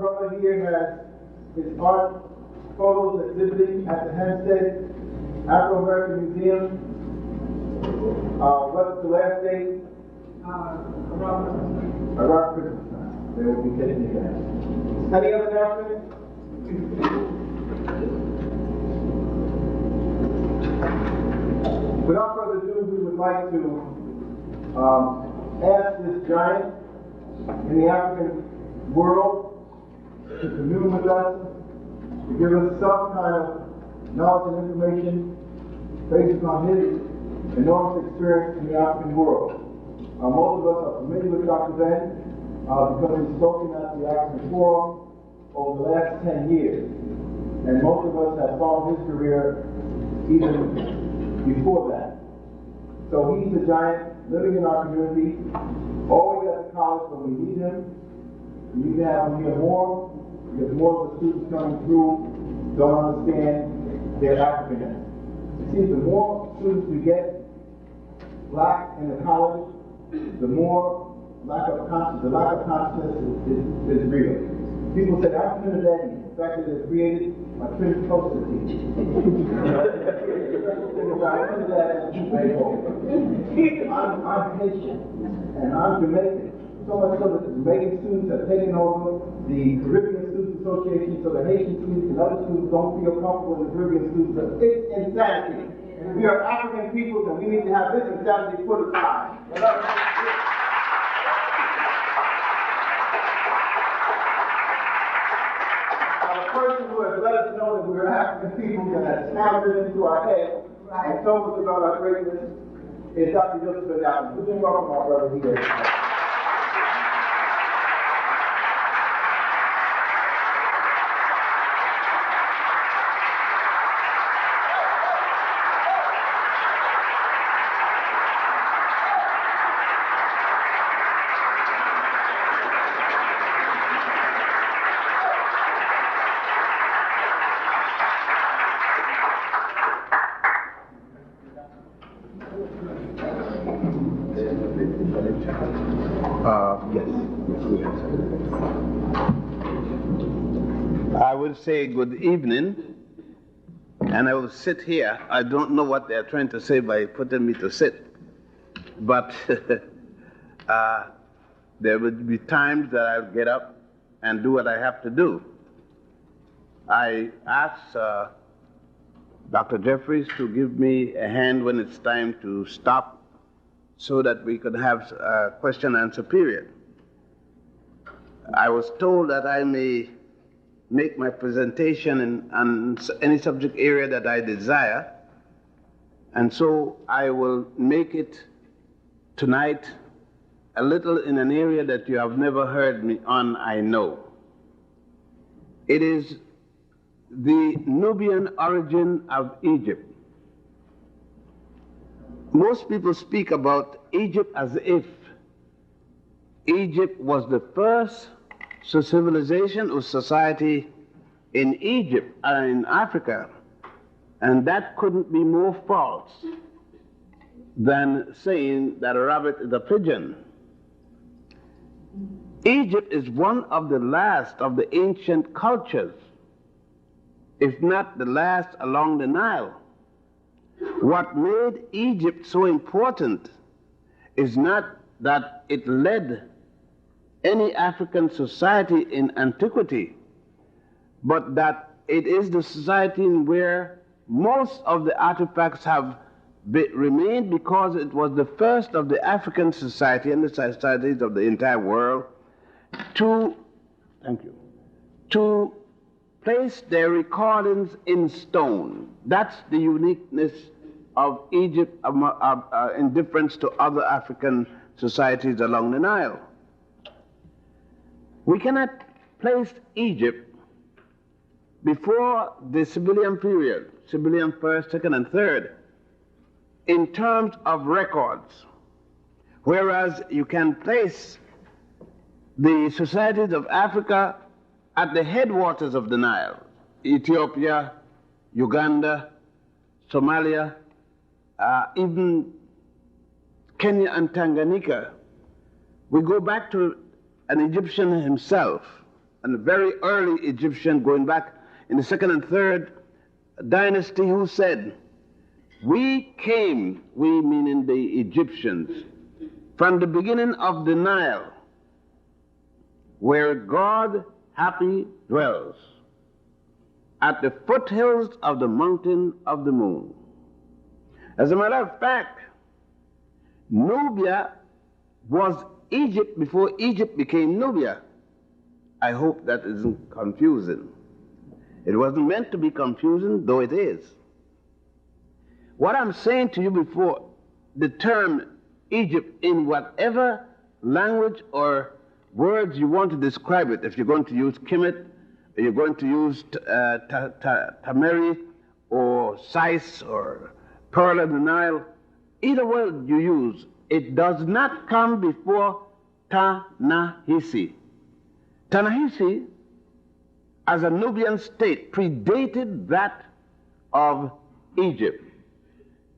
Brother here has his art photos exhibiting at the Hempstead Afro-American Museum. What's the last date? Around Christmas time. They will be taking it down. Any other announcements? Without further ado, we would like to ask this giant in the African world to commune with us, to give us some kind of knowledge and information based upon his enormous experience in the African world. Most of us are familiar with Dr. Ben because he's spoken at the African Forum over the last 10 years. And most of us have followed his career even before that. So he's a giant living in our community, always at the college when we need him. We need to have him here more, because more of the students coming through don't understand their Africanness. You see, the more students we get black in the college, the more the lack of consciousness is real. People say, I'm Trinidadian. The fact that it's created by Trinity Coast teach. I'm Haitian, and I'm Jamaican. So much so that the Jamaican students have taken over the Caribbean Students Association, so the Haitian students and other students don't feel comfortable with the Caribbean students. But it's insanity. We are African peoples, and we need to have this insanity put aside. The person who has let us know that we are African people and has hammered it into our head and told us about our greatness is Dr. Yosef Ben-Jochannan. Would you welcome our brother here? I will say good evening, and I will sit here. I don't know what they're trying to say by putting me to sit, but there will be times that I'll get up and do what I have to do. I asked Dr. Jeffries to give me a hand when it's time to stop so that we could have a question and answer period. I was told that I may make my presentation on any subject area that I desire, and so I will make it tonight a little in an area that you have never heard me on, I know. It is the Nubian origin of Egypt. Most people speak about Egypt as if Egypt was the first civilization or society in Egypt and in Africa, and that couldn't be more false than saying that a rabbit is a pigeon. Egypt is one of the last of the ancient cultures, if not the last along the Nile. What made Egypt so important is not that it led any African society in antiquity, but that it is the society in where most of the artifacts have remained, because it was the first of the African society and the societies of the entire world to place their recordings in stone. That's the uniqueness of Egypt in difference to other African societies along the Nile. We cannot place Egypt before the civilian period, civilian first, second, and third, in terms of records, whereas you can place the societies of Africa at the headwaters of the Nile, Ethiopia, Uganda, Somalia, even Kenya and Tanganyika. We go back to an Egyptian himself and a very early Egyptian going back in the second and third dynasty who said, we came, we meaning the Egyptians, from the beginning of the Nile, where God happy dwells, at the foothills of the mountain of the moon. As a matter of fact, Nubia was Egypt before Egypt became Nubia. I hope that isn't confusing. It wasn't meant to be confusing, though it is. What I'm saying to you before, the term Egypt, in whatever language or words you want to describe it, if you're going to use Kemet, or you're going to use Tameri, or Sais, or Pearl of the Nile, either word you use, it does not come before Ta-Nehisi. Ta-Nehisi, as a Nubian state, predated that of Egypt.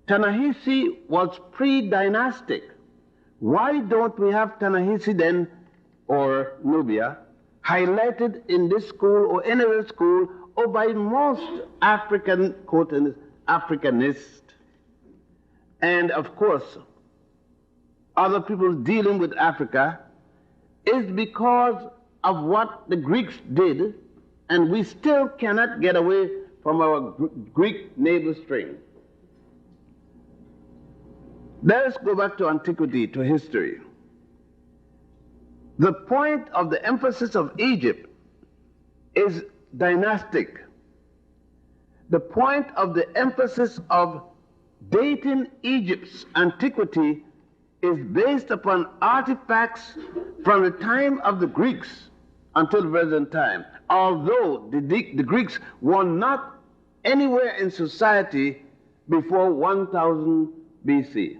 Ta-Nehisi was pre-dynastic. Why don't we have Ta-Nehisi then, or Nubia, highlighted in this school or any other school, or by most African Africanists, and of course other people dealing with Africa, is because of what the Greeks did, and we still cannot get away from our Greek navel string. Let us go back to antiquity, to history. The point of the emphasis of Egypt is dynastic. The point of the emphasis of dating Egypt's antiquity is based upon artifacts from the time of the Greeks until the present time. Although the Greeks were not anywhere in society before 1000 BC.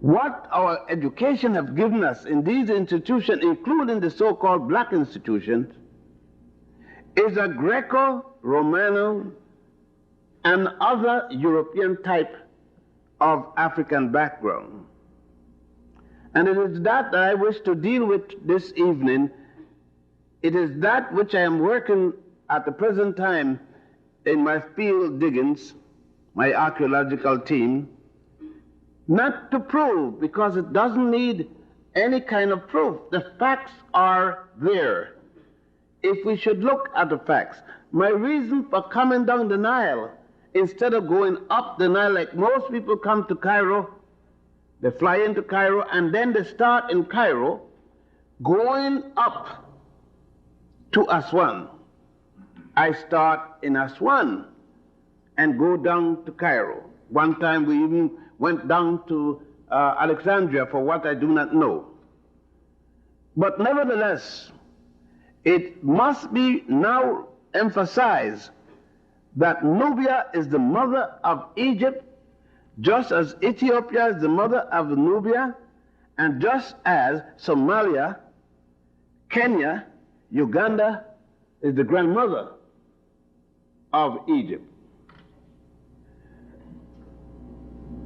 What our education have given us in these institutions, including the so-called black institutions, is a Greco-Romano and other European type of African background. And it is that I wish to deal with this evening. It is that which I am working at the present time in my field diggings, my archaeological team, not to prove, because it doesn't need any kind of proof. The facts are there. If we should look at the facts, my reason for coming down the Nile, instead of going up the Nile like most people come to Cairo, they fly into Cairo and then they start in Cairo, going up to Aswan. I start in Aswan and go down to Cairo. One time we even went down to Alexandria for what I do not know. But nevertheless, it must be now emphasized that Nubia is the mother of Egypt, just as Ethiopia is the mother of Nubia, and just as Somalia, Kenya, Uganda is the grandmother of Egypt.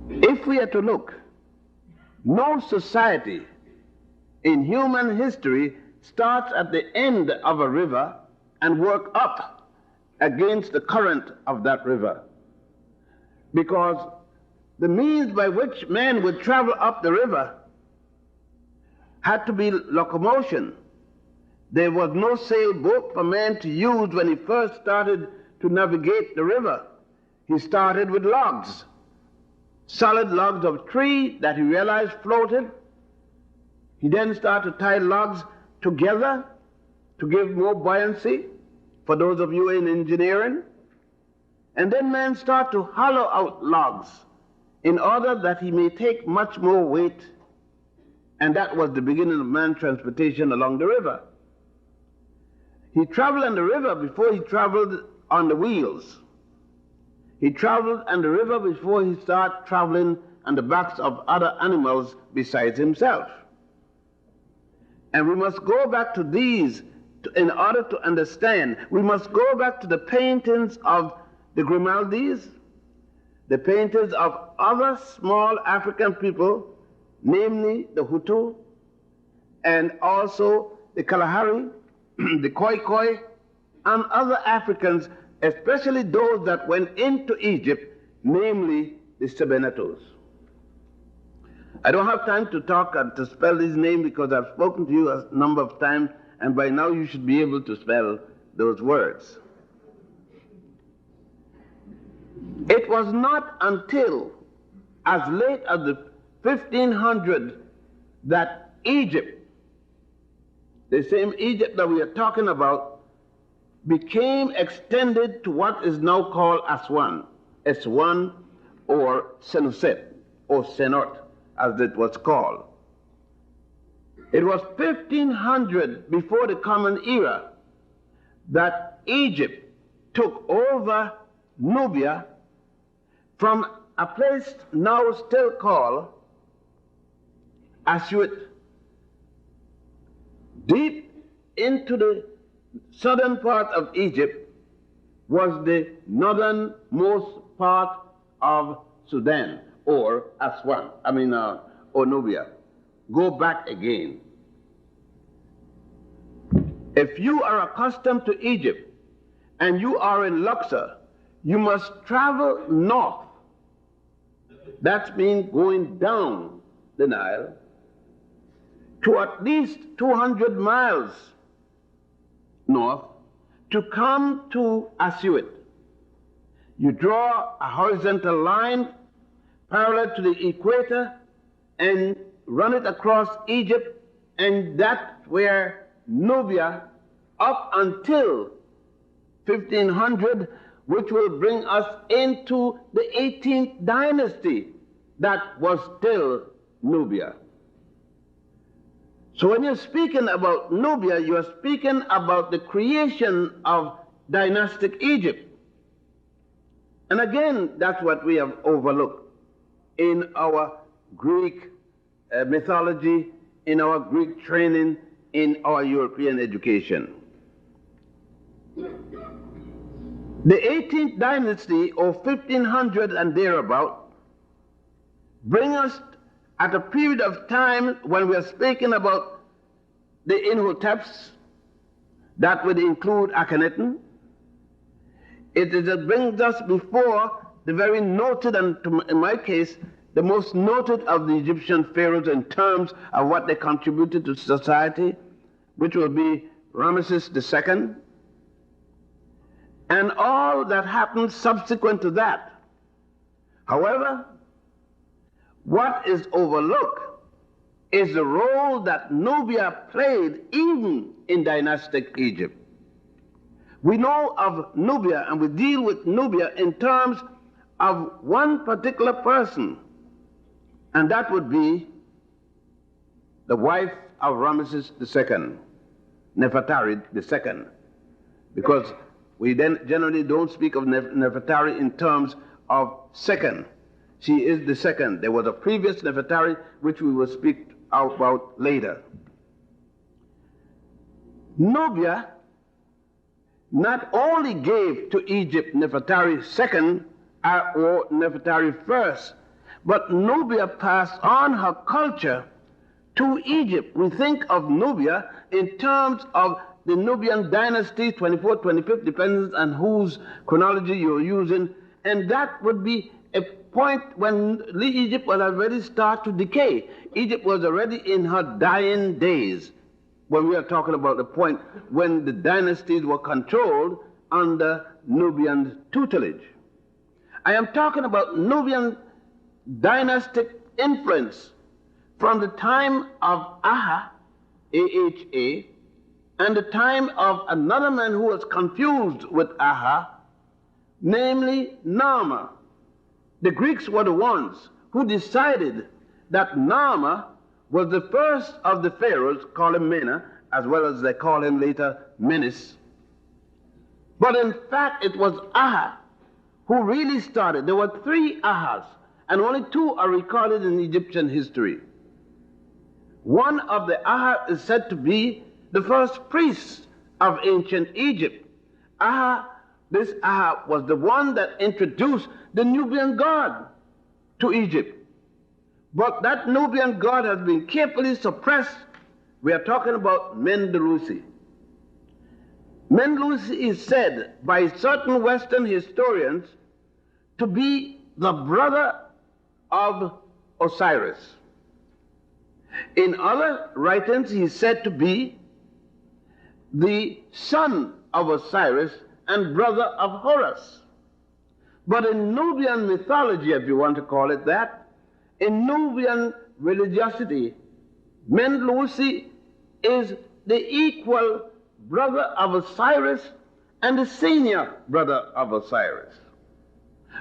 If we are to look, no society in human history starts at the end of a river and work up against the current of that river. Because the means by which men would travel up the river had to be locomotion. There was no sailboat for man to use when he first started to navigate the river. He started with logs, solid logs of tree that he realized floated. He then started to tie logs together to give more buoyancy, for those of you in engineering. And then man started to hollow out logs in order that he may take much more weight. And that was the beginning of man's transportation along the river. He traveled on the river before he traveled on the wheels. He traveled on the river before he started traveling on the backs of other animals besides himself. And we must go back to these in order to understand. We must go back to the paintings of the Grimaldis, the paintings of other small African people, namely the Hutu, and also the Kalahari, the Khoikhoi, and other Africans, especially those that went into Egypt, namely the Sebenetos. I don't have time to talk and to spell these names because I've spoken to you a number of times, and by now you should be able to spell those words. It was not until as late as the 1500s that Egypt, the same Egypt that we are talking about, became extended to what is now called Aswan, Aswan or Senusset or Senot, as it was called. It was 1500 before the Common Era that Egypt took over Nubia from a place now still called Asyut. Deep into the southern part of Egypt was the northernmost part of Sudan, or Aswan, or Nubia. Go back again. If you are accustomed to Egypt and you are in Luxor, you must travel north. That means going down the Nile to at least 200 miles north to come to Asyut. You draw a horizontal line parallel to the equator and run it across Egypt, and that's where Nubia, up until 1500, which will bring us into the 18th dynasty, that was still Nubia. So when you're speaking about Nubia, you're speaking about the creation of dynastic Egypt. And again, that's what we have overlooked in our Greek mythology, in our Greek training, in our European education. The 18th dynasty, or 1500 and thereabout, bring us at a period of time when we are speaking about the Inhoteps, that would include Akhenaten. It brings us before the very noted, and in my case, the most noted of the Egyptian pharaohs in terms of what they contributed to society, which will be Ramesses II, and all that happened subsequent to that. However, what is overlooked is the role that Nubia played even in dynastic Egypt. We know of Nubia, and we deal with Nubia in terms of one particular person, and that would be the wife of Ramesses II, Nefertari II, because we then generally don't speak of Nefertari in terms of second. She is the second. There was a previous Nefertari which we will speak about later. Nubia not only gave to Egypt Nefertari II or Nefertari I, but Nubia passed on her culture to Egypt. We think of Nubia in terms of the Nubian dynasty, 24th, 25th, depends on whose chronology you're using, and that would be a point when Egypt was already start to decay. Egypt was already in her dying days when we are talking about the point when the dynasties were controlled under Nubian tutelage. I am talking about Nubian dynastic influence from the time of Aha, A-H-A, and the time of another man who was confused with Aha, namely Narmer. The Greeks were the ones who decided that Narmer was the first of the pharaohs, call him Mena, as well as they call him later Menes. But in fact, it was Aha who really started. There were 3 Ahas, and only 2 are recorded in Egyptian history. One of the Aha is said to be the first priest of ancient Egypt. This Aha was the one that introduced the Nubian god to Egypt. But that Nubian god has been carefully suppressed We are talking about Mendelusi. Mendelusi is said by certain Western historians to be the brother of Osiris. In other writings, he is said to be the son of Osiris and brother of Horus. But in Nubian mythology, if you want to call it that, in Nubian religiosity, Mendelusi is the equal brother of Osiris and the senior brother of Osiris.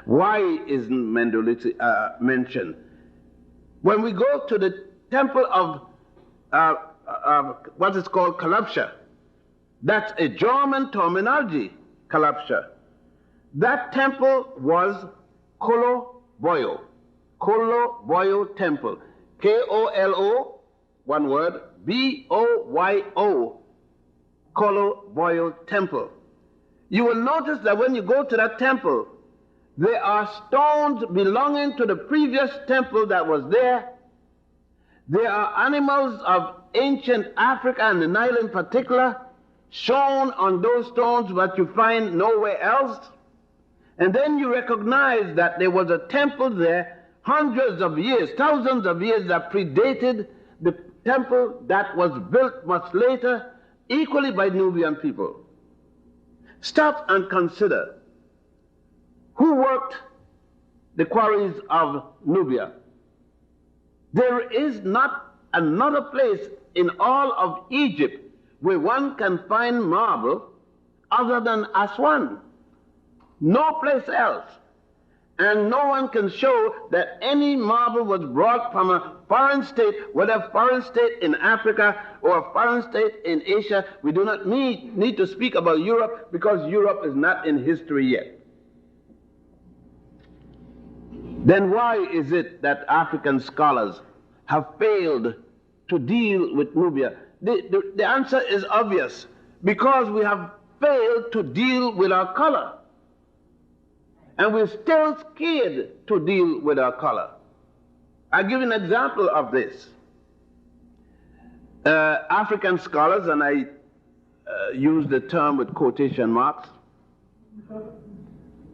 Why is Mendelusi mentioned? When we go to the temple of what is called Kalabsha, that's a German terminology, Kalabsha. That temple was Kolo-Boyo Temple, K-O-L-O, one word, B-O-Y-O, Kolo-Boyo Temple. You will notice that when you go to that temple, there are stones belonging to the previous temple that was there. There are animals of ancient Africa and the Nile in particular shown on those stones that you find nowhere else. And then you recognize that there was a temple there hundreds of years, thousands of years that predated the temple that was built much later, equally by Nubian people. Stop and consider who worked the quarries of Nubia. There is not another place in all of Egypt where one can find marble other than Aswan. No place else. And no one can show that any marble was brought from a foreign state, whether a foreign state in Africa or a foreign state in Asia. We do not need to speak about Europe because Europe is not in history yet. Then why is it that African scholars have failed to deal with Nubia? The answer is obvious. Because we have failed to deal with our color. And we're still scared to deal with our color. I'll give you an example of this. African scholars, and I use the term with quotation marks,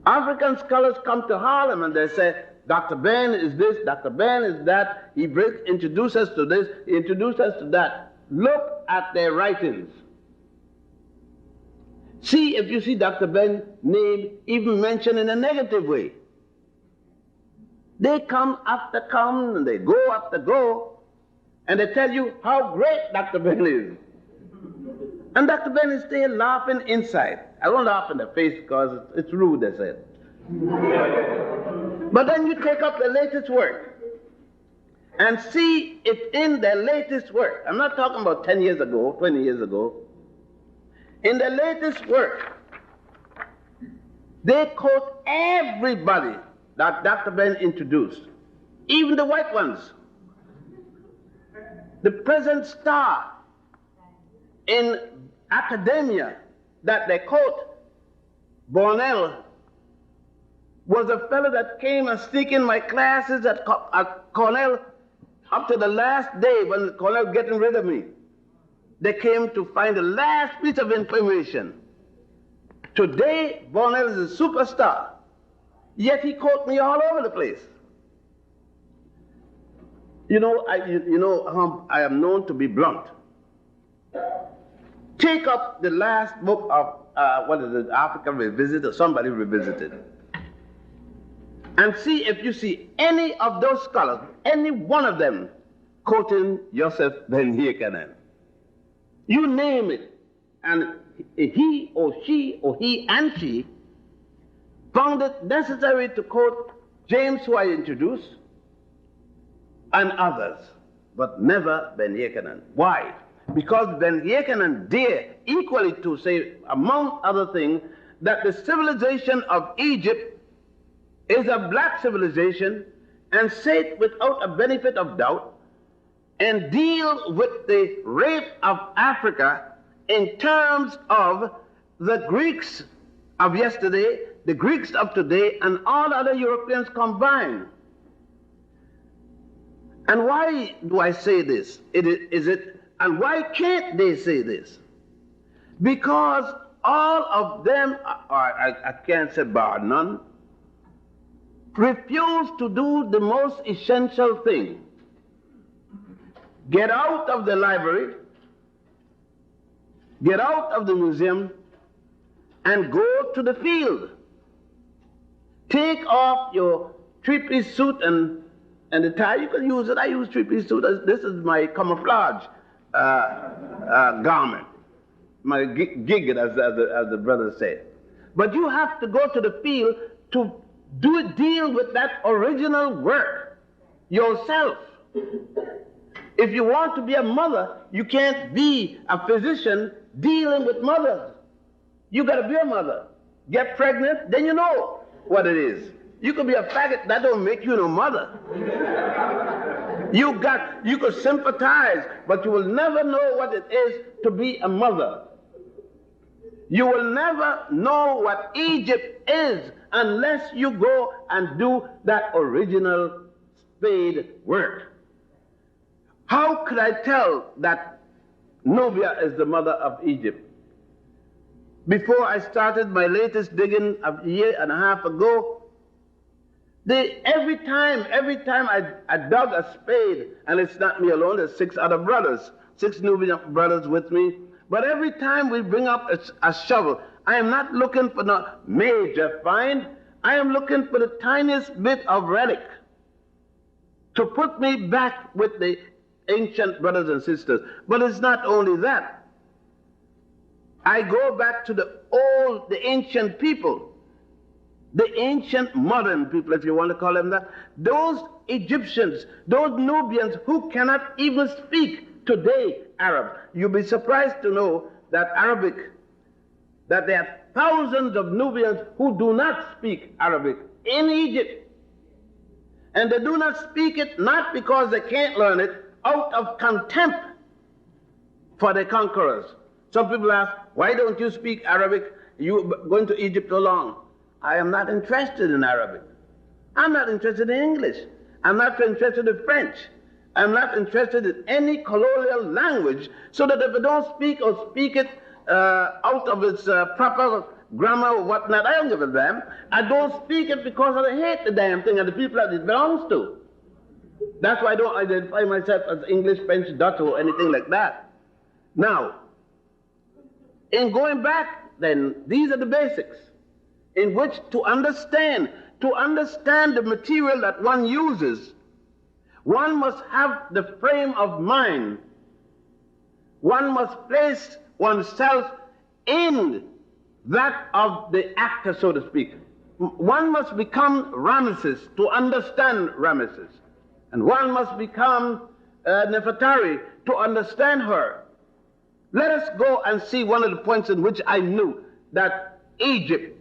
African scholars come to Harlem and they say, Dr. Ben is this, Dr. Ben is that, he introduces us to this, he introduces us to that. Look at their writings. See if you see Dr. Ben's name even mentioned in a negative way. They come after come and they go after go, and they tell you how great Dr. Ben is. And Dr. Ben is still laughing inside. I don't laugh in the face because it's rude, they said. But then you take up the latest work and see if in the latest work, I'm not talking about 10 years ago, 20 years ago, in the latest work, they quote everybody that Dr. Ben introduced, even the white ones. The present star in academia that they quote, Bonnell, was a fellow that came and sneak in my classes at Cornell up to the last day when Cornell was getting rid of me. They came to find the last piece of information. Today, Bonnell is a superstar, yet he quotes me all over the place. You know, I am known to be blunt. Take up the last book of, Africa Revisited, or somebody revisited, and see if you see any of those scholars, any one of them, quoting Yosef Ben-Jochannan. You name it, and he or she or he and she found it necessary to quote James, who I introduced, and others, but never Ben-Jochannan. Why? Because Ben-Jochannan dared equally to say, among other things, that the civilization of Egypt is a black civilization, and say it without a benefit of doubt, and deal with the rape of Africa in terms of the Greeks of yesterday, the Greeks of today, and all other Europeans combined. And why do I say this? Is it And why can't they say this? Because all of them, I can't say bar none, refuse to do the most essential thing. Get out of the library, get out of the museum, and go to the field. Take off your three-piece suit and the tie. You can use it. I use three-piece suit. This is my camouflage garment, my gig, as the brothers say. But you have to go to the field to deal with that original work yourself. If you want to be a mother, you can't be a physician dealing with mothers. You got to be a mother. Get pregnant, then you know what it is. You could be a faggot, that don't make you no mother. You could sympathize, but you will never know what it is to be a mother. You will never know what Egypt is unless you go and do that original spade work. How could I tell that Nubia is the mother of Egypt? Before I started my latest digging a year and a half ago, every time I dug a spade, and it's not me alone, there's 6 other brothers, 6 Nubian brothers with me, but every time we bring up a shovel, I am not looking for no major find, I am looking for the tiniest bit of relic to put me back with the ancient brothers and sisters. But it's not only that. I go back to the ancient people, the ancient modern people, if you want to call them that, those Egyptians, those Nubians who cannot even speak today Arab. You'll be surprised to know that that there are thousands of Nubians who do not speak Arabic in Egypt. And they do not speak it not because they can't learn it, out of contempt for the conquerors. Some people ask, why don't you speak Arabic? You going to Egypt so long? I am not interested in Arabic. I'm not interested in English. I'm not interested in French. I'm not interested in any colonial language, so that if I don't speak or speak it out of its proper grammar or whatnot, I don't give a damn. I don't speak it because I hate the damn thing and the people that it belongs to. That's why I don't identify myself as English, French, Dutch, or anything like that. Now, in going back, then, these are the basics in which to understand the material that one uses, one must have the frame of mind. One must place oneself in that of the actor, so to speak. One must become Ramesses to understand Ramesses. And one must become Nefertari to understand her. Let us go and see one of the points in which I knew that Egypt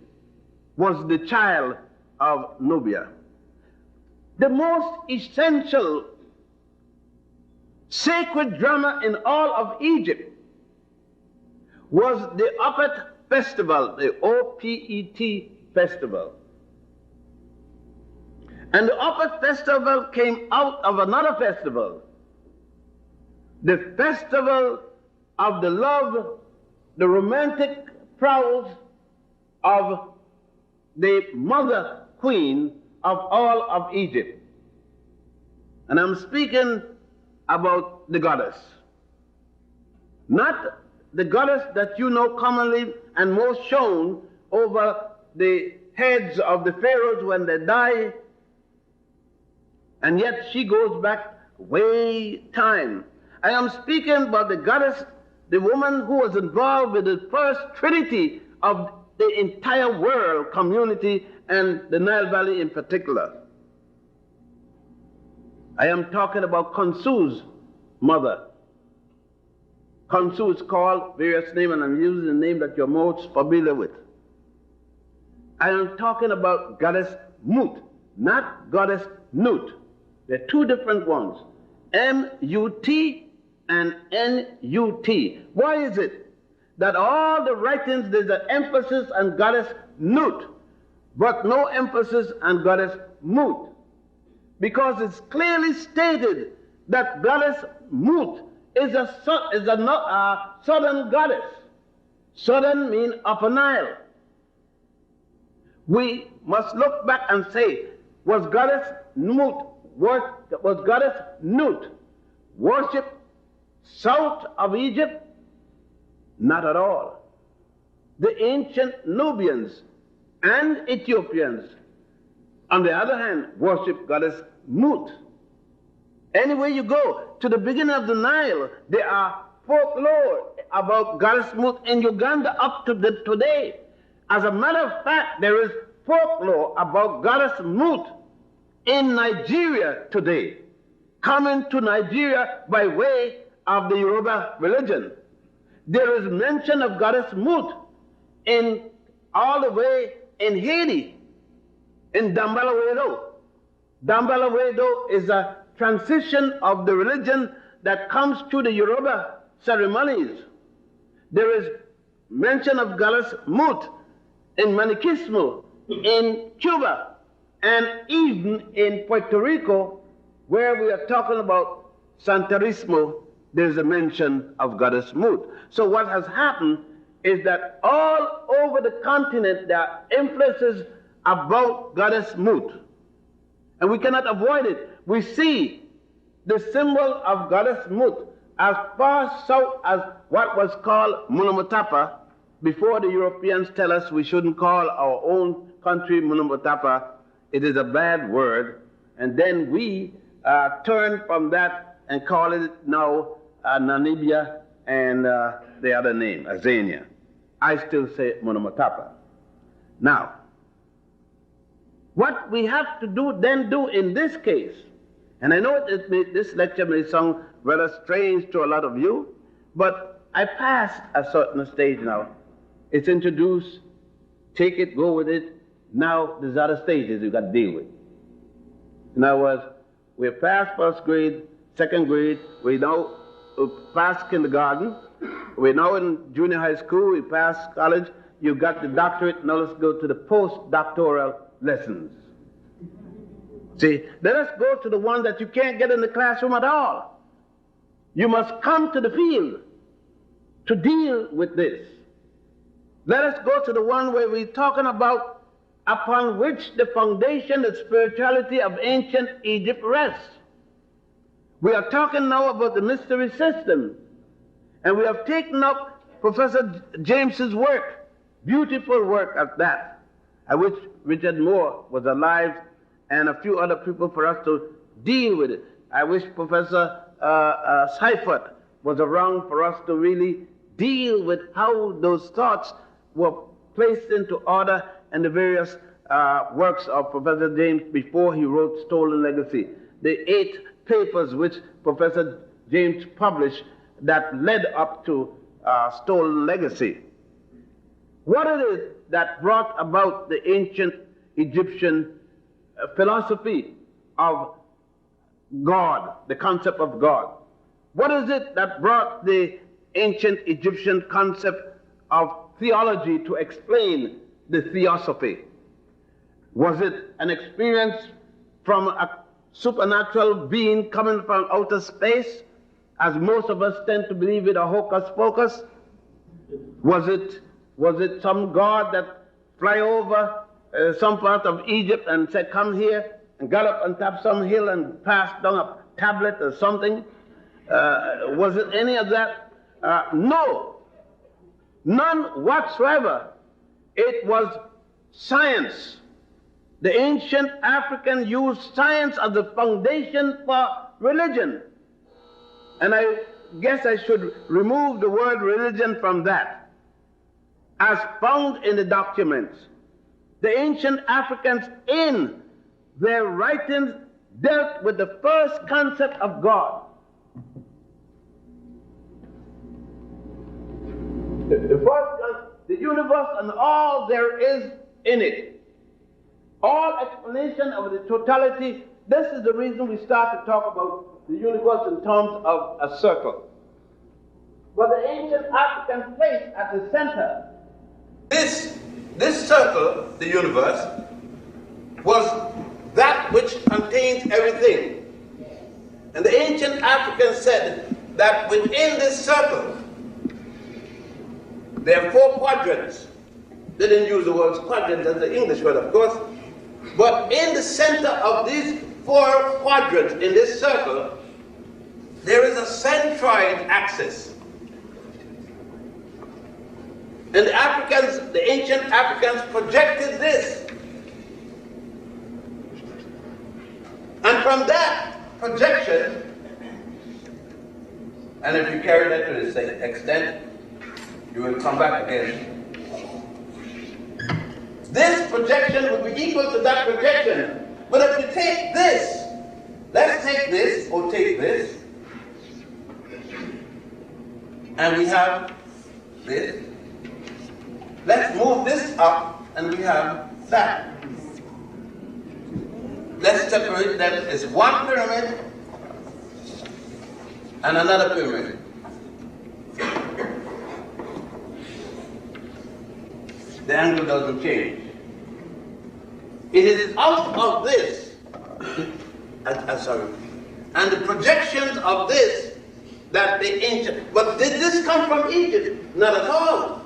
was the child of Nubia. The most essential sacred drama in all of Egypt was the Opet festival, the O-P-E-T festival. And the Opet festival came out of another festival, the festival of the love, the romantic prowess of the mother queen of all of Egypt. And I'm speaking about the goddess. Not the goddess that you know commonly and most shown over the heads of the pharaohs when they die, and yet she goes back way time. I am speaking about the goddess, the woman who was involved with the first trinity of the entire world community and the Nile Valley in particular. I am talking about Khonsu's mother. Khonsu is called various names, and I'm using the name that you're most familiar with. I am talking about goddess Mut, not goddess Nut. They're 2 different ones, M-U-T and N-U-T. Why is it that all the writings there's an emphasis on goddess Nut, but no emphasis on goddess Mut? Because it's clearly stated that goddess Mut is a southern goddess. Southern means Upper Nile. We must look back and say, was goddess Nut worshipped south of Egypt? Not at all. The ancient Nubians and Ethiopians, on the other hand, worship goddess Mut. Anywhere you go, to the beginning of the Nile, there are folklore about goddess Mut in Uganda up to today. As a matter of fact, there is folklore about goddess Mut in Nigeria today, coming to Nigeria by way of the Yoruba religion. There is mention of goddess Mut all the way in Haiti, in Dambalawedo. Dambalawedo is a transition of the religion that comes through the Yoruba ceremonies. There is mention of goddess Mut in Maniquismo, in Cuba, and even in Puerto Rico, where we are talking about Santerismo, there's a mention of goddess Mut. So what has happened is that all over the continent there are influences about goddess Mut. And we cannot avoid it. We see the symbol of goddess Mut as far south as what was called Munamatapa, before the Europeans tell us we shouldn't call our own country Munamatapa. It is a bad word. And then we turn from that and call it now Namibia and the other name, Azania. I still say Munamatapa. Now, what we have to do in this case, and I know this lecture may sound rather strange to a lot of you, but I passed a certain stage now. It's introduced, take it, go with it. Now there's other stages you've got to deal with. In other words, we're past first grade, second grade, we now past kindergarten, we're now in junior high school, we passed college, you've got the doctorate, now let's go to the postdoctoral lessons. See, let us go to the one that you can't get in the classroom at all. You must come to the field to deal with this. Let us go to the one where we're talking about upon which the foundation of spirituality of ancient Egypt rests. We are talking now about the mystery system, and we have taken up Professor James's work, beautiful work at that. I wish Richard Moore was alive and a few other people for us to deal with it. I wish Professor Seifert was around for us to really deal with how those thoughts were placed into order in the various works of Professor James before he wrote Stolen Legacy. The 8 papers which Professor James published that led up to Stolen Legacy. What it is that brought about the ancient Egyptian philosophy of God, the concept of God? What is it that brought the ancient Egyptian concept of theology to explain the theosophy? Was it an experience from a supernatural being coming from outer space, as most of us tend to believe it, a hocus pocus? Was it some god that fly over some part of Egypt and said, come here, and got up on top some hill and passed down a tablet or something? Was it any of that? No, none whatsoever. It was science. The ancient African used science as the foundation for religion. And I guess I should remove the word religion from that. As found in the documents, the ancient Africans in their writings dealt with the first concept of God. The universe and all there is in it. All explanation of the totality. This is the reason we start to talk about the universe in terms of a circle. But the ancient African placed at the center this circle, the universe, was that which contains everything. And the ancient Africans said, that within this circle, there are 4 quadrants. They didn't use the word quadrant as the English word, of course. But in the center of these 4 quadrants in this circle, there is a centroid axis. And the Africans, the ancient Africans, projected this. And from that projection, and if you carry that to the extent, you will come back again. This projection would be equal to that projection. But if you take this, let's take this, or take this, and we have this. Let's move this up, and we have that. Let's separate them as one pyramid and another pyramid. The angle doesn't change. It is out of this, and the projections of this that the ancient, but did this come from Egypt? Not at all.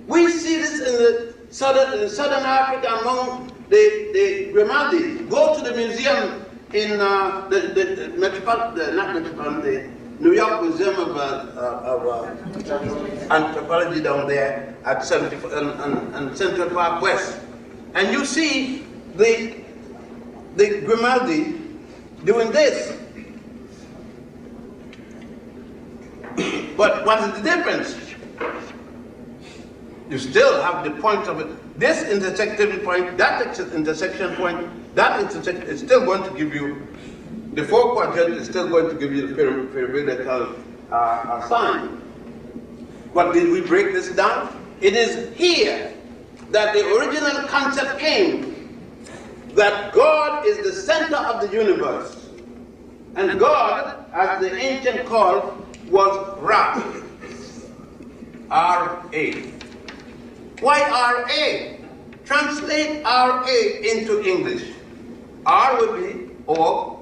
We see this in the southern Africa among the Grimaldi. Go to the museum in the New York Museum of Anthropology down there at Central Park West, and you see the Grimaldi doing this. But what is the difference? You still have the point of it. This intersecting point, that intersection point, that intersection is still going to give you, the 4 quadrant is still going to give you the pyramidal sign. But did we break this down? It is here that the original concept came, that God is the center of the universe. And God, as the ancient called, was Ra. R-A. Why R-A? Translate R-A into English. R would be, or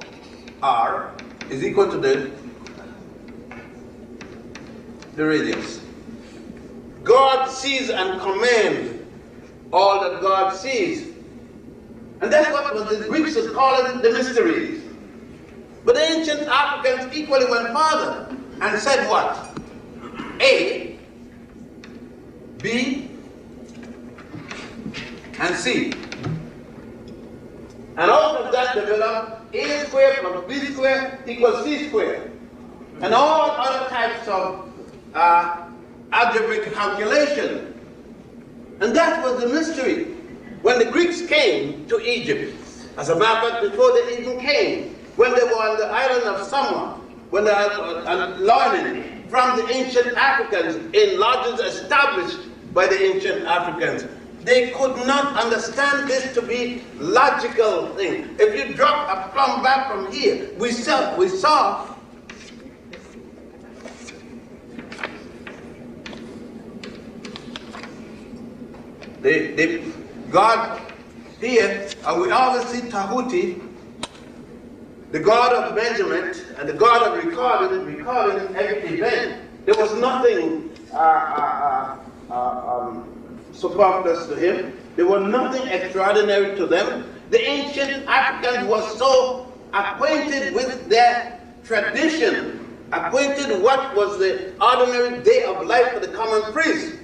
R is equal to the radius. God sees and commands all that God sees. And that's what the Greeks would call it, the mysteries. But the ancient Africans equally went further and said what? A, B, and C. And all of that developed A squared plus B squared equals C squared. And all other types of algebraic calculation. And that was the mystery. When the Greeks came to Egypt, as a matter of fact, before they even came, when they were on the island of Samoa, when they were learning from the ancient Africans in lodges established by the ancient Africans, they could not understand this to be logical thing. If you drop a plumb back from here, we saw God here, we always see Tahuti, the God of measurement and the God of recording every event. There was nothing superfluous to him. There was nothing extraordinary to them. The ancient Africans were so acquainted with their tradition, acquainted what was the ordinary day of life for the common priest.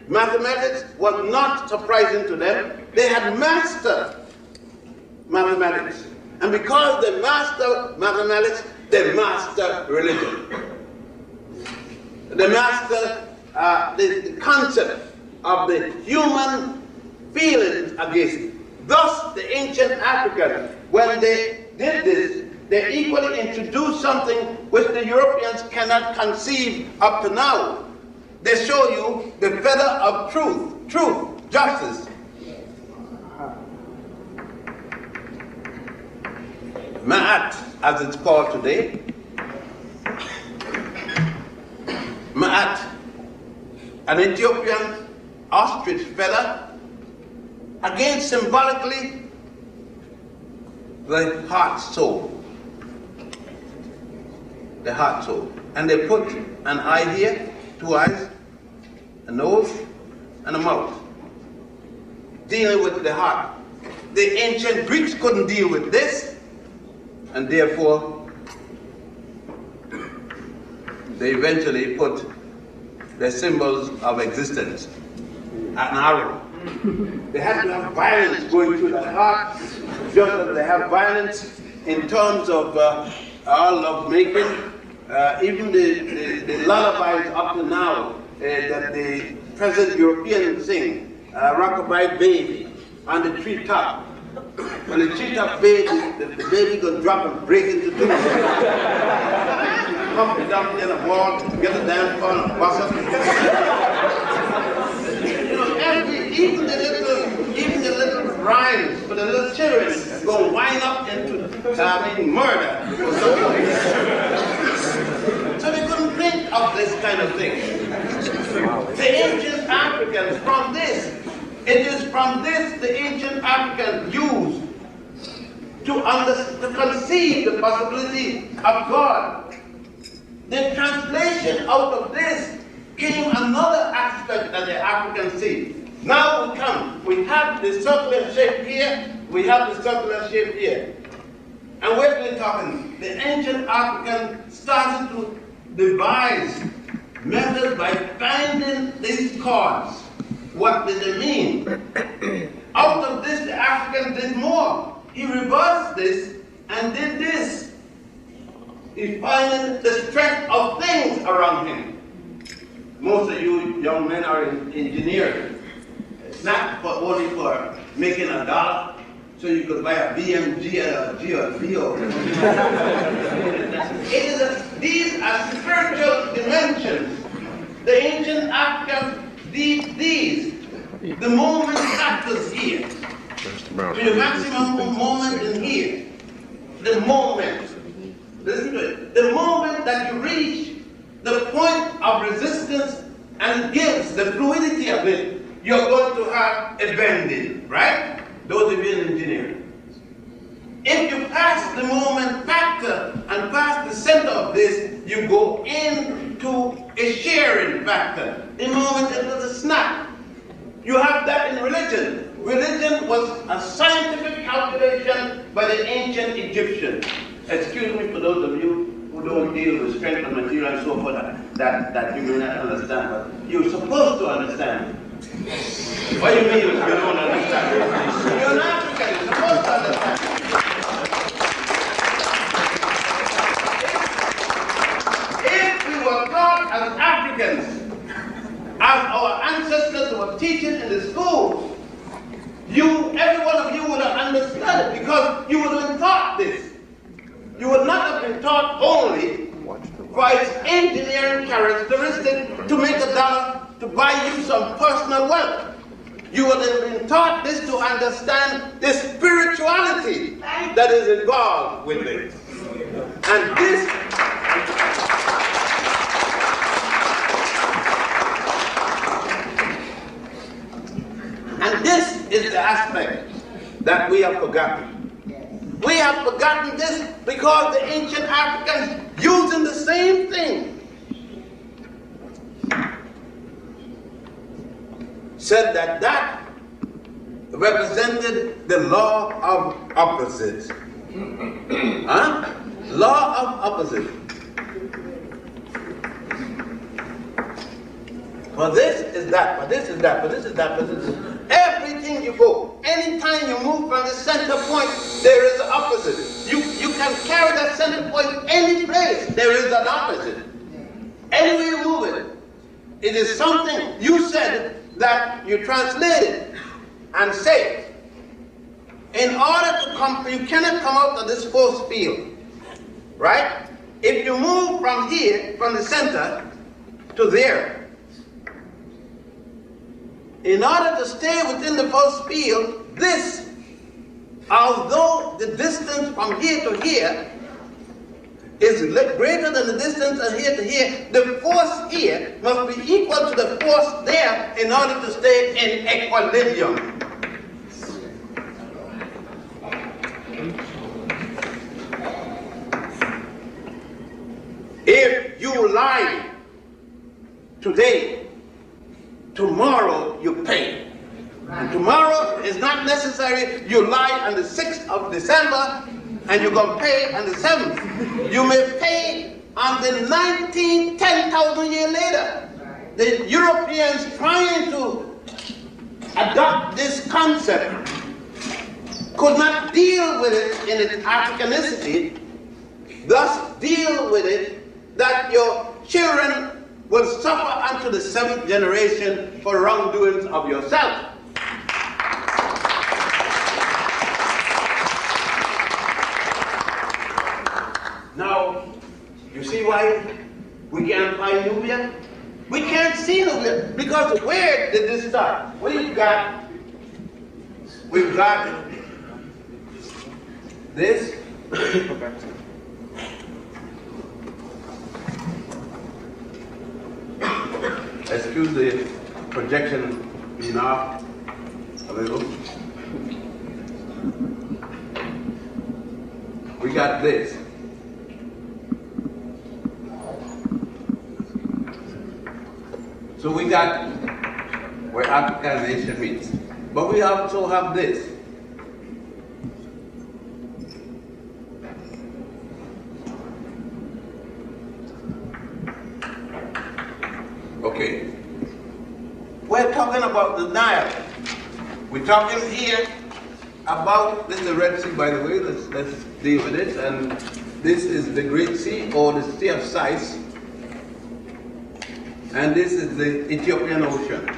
Mathematics was not surprising to them. They had mastered mathematics. And because they mastered mathematics, they mastered religion. They mastered the concept of the human feelings against it. Thus, the ancient Africans, when they did this, they equally introduced something which the Europeans cannot conceive up to now. They show you the feather of truth, justice. Ma'at, as it's called today. Ma'at, an Ethiopian ostrich feather, again symbolically the heart soul. The heart soul. and they put an eye here, 2 eyes, a nose, and a mouth, dealing with the heart. The ancient Greeks couldn't deal with this, and therefore they eventually put the symbols of existence, an arrow. They had to have violence going through the heart, just as they have violence in terms of our love making. Even the lullabies up to now that the present Europeans sing, Rockabye Baby, on the treetop. When the treetop baby, the baby gonna drop and break into two. Pump it down in the wall, get a damn phone and bust up. You know, even the little rhymes for the little children go wind up into murder. So they couldn't think of this kind of thing. The ancient Africans, from this, it is from this the ancient Africans used to conceive the possibility of God. The translation out of this came another aspect that the Africans see. Now we have the circular shape here, we have the circular shape here. And we're really talking, the ancient African started to devise methods by finding these chords. What did they mean? Out of this, the African did more. He reversed this and did this. He finding the strength of things around him. Most of you young men are engineers. It's not only for making a dollar, so you could buy a BMG and a G or V or these are spiritual dimensions. The ancient Africans did these. The moment factors here. To the maximum moment in here. The moment. Listen to it. The moment that you reach the point of resistance and gives the fluidity of it, you're going to have a bending, right? Those of you in engineering. If you pass the moment factor and pass the center of this, you go into a sharing factor. The moment it was a snap. You have that in religion. Religion was a scientific calculation by the ancient Egyptians. Excuse me for those of you who don't deal with strength of material and so forth that you may not understand, but you're supposed to understand. What do you mean if you don't understand? You're an African, you're supposed to understand. If we were taught as Africans, as our ancestors were teaching in the schools, every one of you would have understood it because you would have been taught this. You would not have been taught only for its engineering characteristic to make a dollar to buy you some personal wealth. You would have been taught this to understand the spirituality that is involved with it. And this is the aspect that we have forgotten. We have forgotten this because the ancient Africans using the same thing said that represented the law of opposites. Huh? Law of opposites. For this is that, for this is that, for this is that, for this is that. Everything you go, anytime you move from the center point, there is an opposite. You can carry that center point any place, there is an opposite. Anywhere you move it, it is something you said that you translated and say. In order to come, you cannot come out of this force field, right? If you move from here, from the center to there, in order to stay within the force field, this, although the distance from here to here is greater than the distance from here to here, the force here must be equal to the force there in order to stay in equilibrium. If you lie today, tomorrow you pay. And tomorrow is not necessary. You lie on the 6th of December and you're going to pay on the 7th. You may pay on the 19th, 10,000 years later. The Europeans trying to adopt this concept could not deal with it in its Africanicity, thus deal with it that your children will suffer unto the 7th generation for wrongdoings of yourself. Now, you see why we can't find Nubia? We can't see Nubia because where did this start? We've got this. Excuse the projection being off a little. We got this. So we got where Africanization meets. But we also have this. Okay. We're talking about the Nile. We're talking here about, this is the Red Sea, by the way, let's deal with it. And this is the Great Sea, or the Sea of Sice. And this is the Ethiopian Ocean.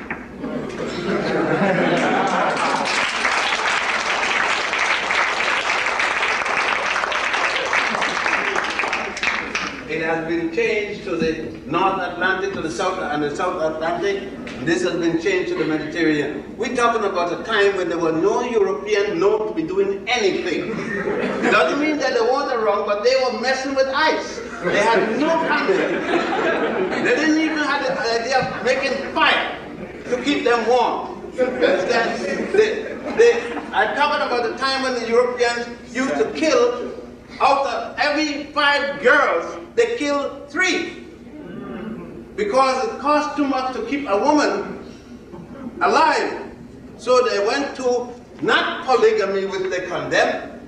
It has been changed to the North Atlantic, to the South, and the South Atlantic. This has been changed to the Mediterranean. We're talking about a time when there were no Europeans known to be doing anything. It doesn't mean that they weren't wrong, but they were messing with ice. They had no concept. They didn't even have the idea of making fire to keep them warm. I'm talking about the time when the Europeans used to kill, out of every 5 girls, they killed 3. Because it cost too much to keep a woman alive. So they went to not polygamy, which they condemned,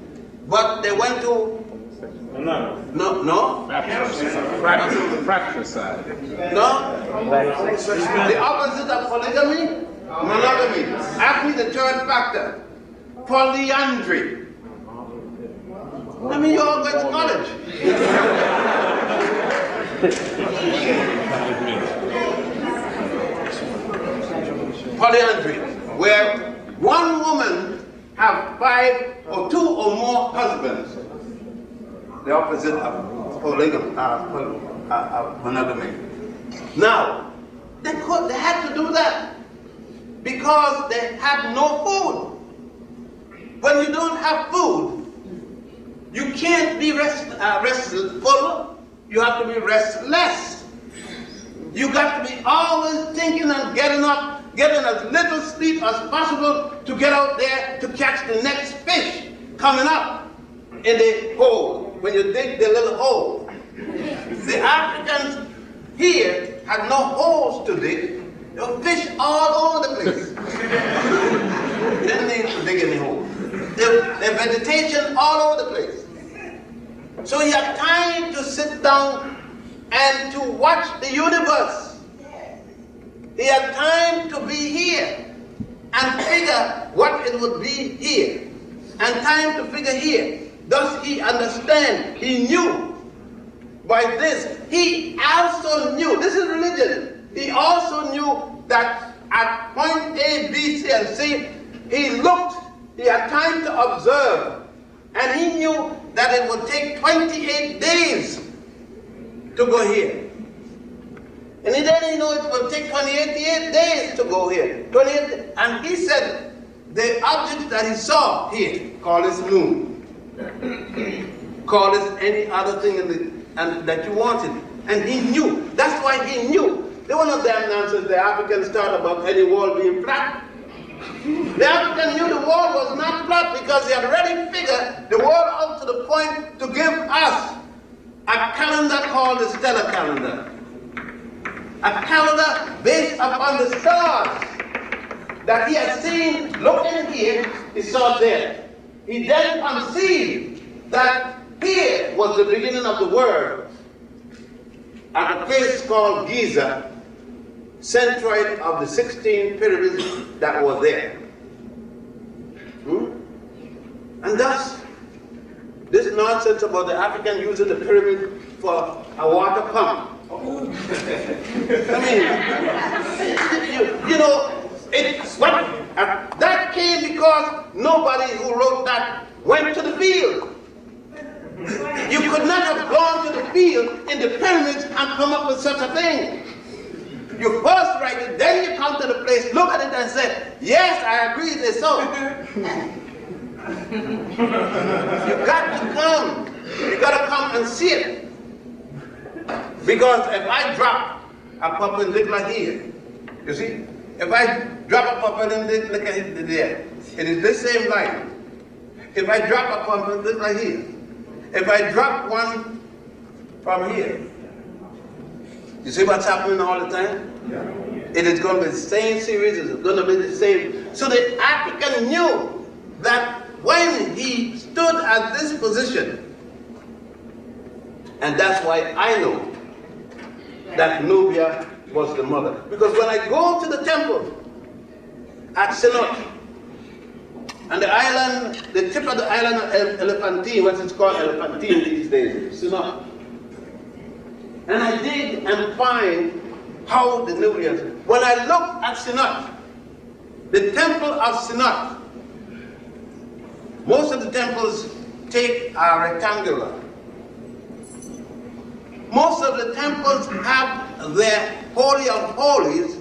but they went to Fratricide. No? The opposite of polygamy? Monogamy. Actually, the third factor. Polyandry. I mean, you all went to college. Polyandry, where one woman have 5 or 2 or more husbands. The opposite of polygamy, monogamy. Now, they had to do that because they had no food. When you don't have food, you can't be restful, you have to be restless. You got to be always thinking and getting up, getting as little sleep as possible to get out there to catch the next fish coming up in the hole, when you dig the little hole. The Africans here had no holes to dig. There were fish all over the place. They didn't need to dig any hole. There's vegetation all over the place. So he had time to sit down and to watch the universe. He had time to be here and figure what it would be here. And time to figure here. Thus he understand, he knew by this. He also knew, this is religion, he also knew that at point A, B, C, and C, he looked, he had time to observe, and he knew that it would take 28 days to go here. And he didn't know it would take 28 days to go here. 28, and he said, the object that he saw here, call this moon, call this any other thing that you wanted. And he knew, that's why he knew. There were no damn nonsense the Africans thought about any wall being flat. The African knew the wall was not flat because he had already figured the wall out to the point to give us a calendar called the stellar calendar. a calendar based upon the stars that he had seen looking here, he saw there. He then conceived that here was the beginning of the world at a place called Giza, centroid of the 16 pyramids that were there. And thus, this nonsense about the African using the pyramid for a water pump. I mean, you know, that came because nobody who wrote that went to the field. You could not have gone to the field in the pyramids and come up with such a thing. You first write it, then you come to the place, look at it and say, yes, I agree, it's so. You got to come. You got to come and see it. Because if I drop a perpendicular here, you see, if I drop a perpendicular there, it is this same line. If I drop a perpendicular here, if I drop one from here, you see what's happening all the time? Yeah. It is going to be the same series, it's going to be the same. So the African knew that when he stood at this position, and that's why I know that Nubia was the mother. Because when I go to the temple at Sinot, and the island, the tip of the island of Elephantine, what is called Elephantine these days, Sinot, and I dig and find how the Nubians, when I look at Sinot, the temple of Sinot, most of the temples are rectangular. Most of the temples have their Holy of Holies.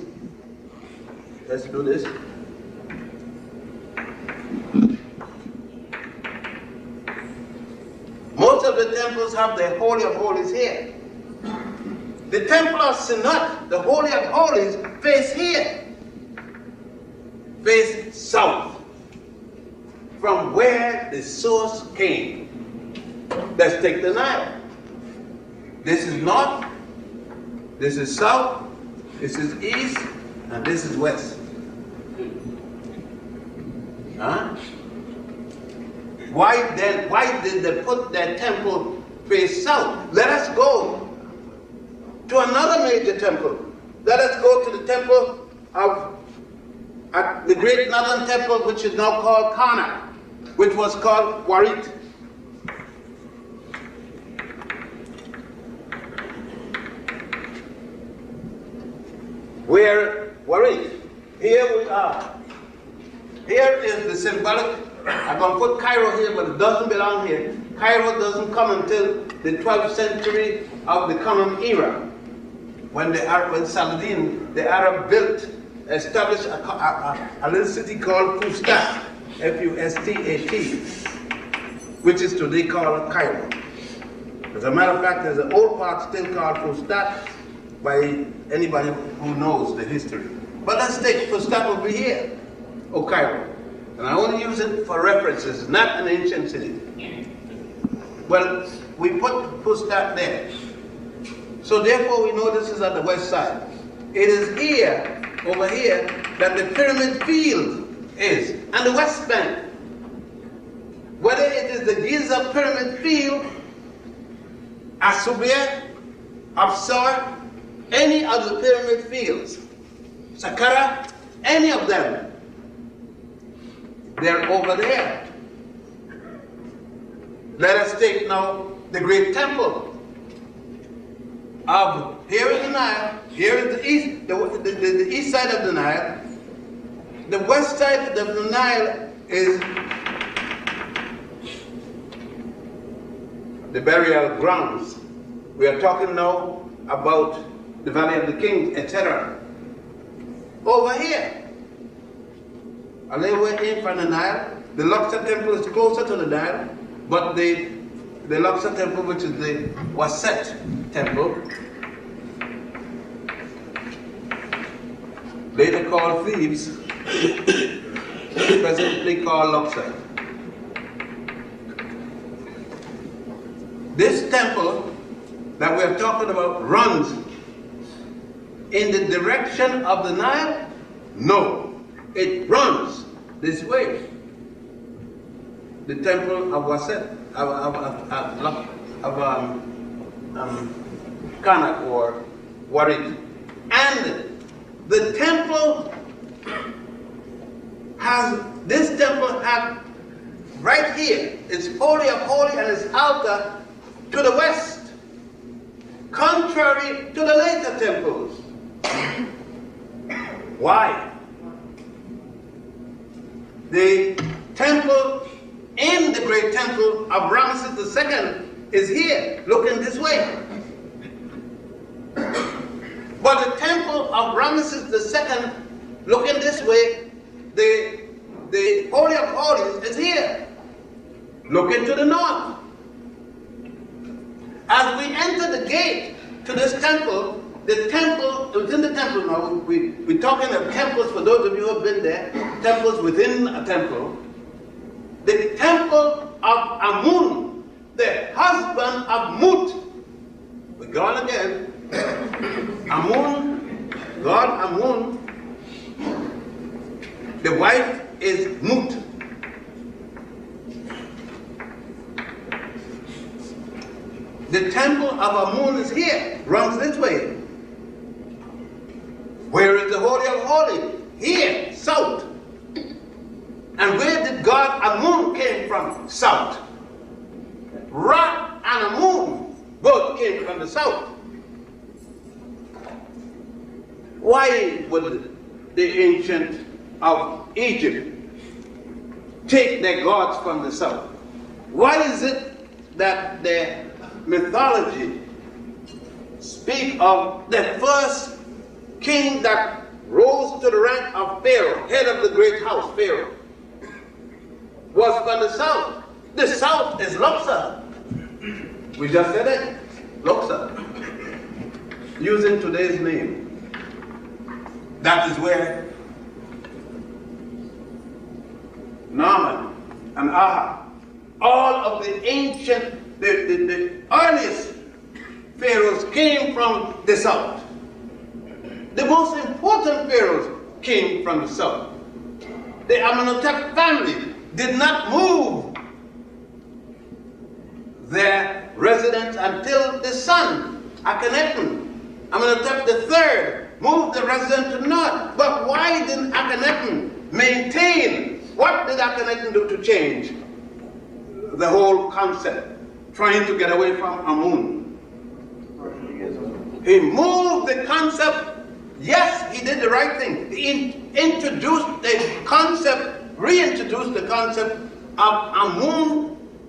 Let's do this. Most of the temples have their Holy of Holies here. The temple of Sinat, the Holy of Holies, face here. Face south. From where the source came. Let's take the Nile. This is north, this is south, this is east, and this is west. Huh? Why did they put their temple face south? Let us go to another major temple. Let us go to the temple of the great northern temple, which is now called Karnak, which was called Warit. Where Warit, here we are. Here is the symbolic. I'm going to put Cairo here, but it doesn't belong here. Cairo doesn't come until the 12th century of the Common Era, when Saladin, the Arab, established a little city called Fustat, F-U-S-T-A-T, which is today called Cairo. As a matter of fact, there's an old part still called Fustat by anybody who knows the history. But let's take Fustat over here, or Cairo. And I only use it for references, not an ancient city. Well, we put Fustat there. So therefore we know this is at the west side. It is here, over here, that the pyramid field is, and the West Bank. Whether it is the Giza pyramid field, Asubia, Absar, any of the pyramid fields, Saqqara, any of them, they're over there. Let us take now the great temple of, here is the Nile, here is the east, the east side of the Nile. The west side of the Nile is the burial grounds. We are talking now about the Valley of the Kings, etc. Over here, a little way in from the Nile, the Luxor temple is closer to the Nile, but the Luxor temple, which is the Waset temple, later called Thebes, presently called Luxor. This temple that we're talking about runs in the direction of the Nile? No. It runs this way. The temple of Waset, Karnak or Warit. And the temple has, this temple has right here, it's Holy of Holies and its altar to the west, contrary to the later temples. Why? The temple in the great temple of Ramesses II is here, looking this way. But the temple of Ramesses II, looking this way, the Holy of Holies is here, looking to the north. As we enter the gate to this temple, within the temple now, we're talking of temples, for those of you who have been there, temples within a temple. The temple of Amun, the husband of Mut. We're gone again. Amun, God Amun, the wife is Mut. The temple of Amun is here, runs this way. Where is the Holy of Holies? Here, south. And where did God Amun came from? South. Ra and Amun both came from the south. Why would the ancient of Egypt take their gods from the south? Why is it that their mythology speak of the first king that rose to the rank of Pharaoh, head of the great house, Pharaoh, was from the south? The south is Luxor. We just said it, Luxor, using today's name. That is where Naaman and Ahab, all of the ancient, the earliest pharaohs came from the south. The most important pharaohs came from the south. The Amenhotep family did not move their residence until the son, Akhenaten, Amenhotep III, moved the residence to the north. But why didn't Akhenaten maintain? What did Akhenaten do to change the whole concept, trying to get away from Amun? He moved the concept. Yes, he did the right thing. He introduced the concept, reintroduced the concept of Amun-Ra.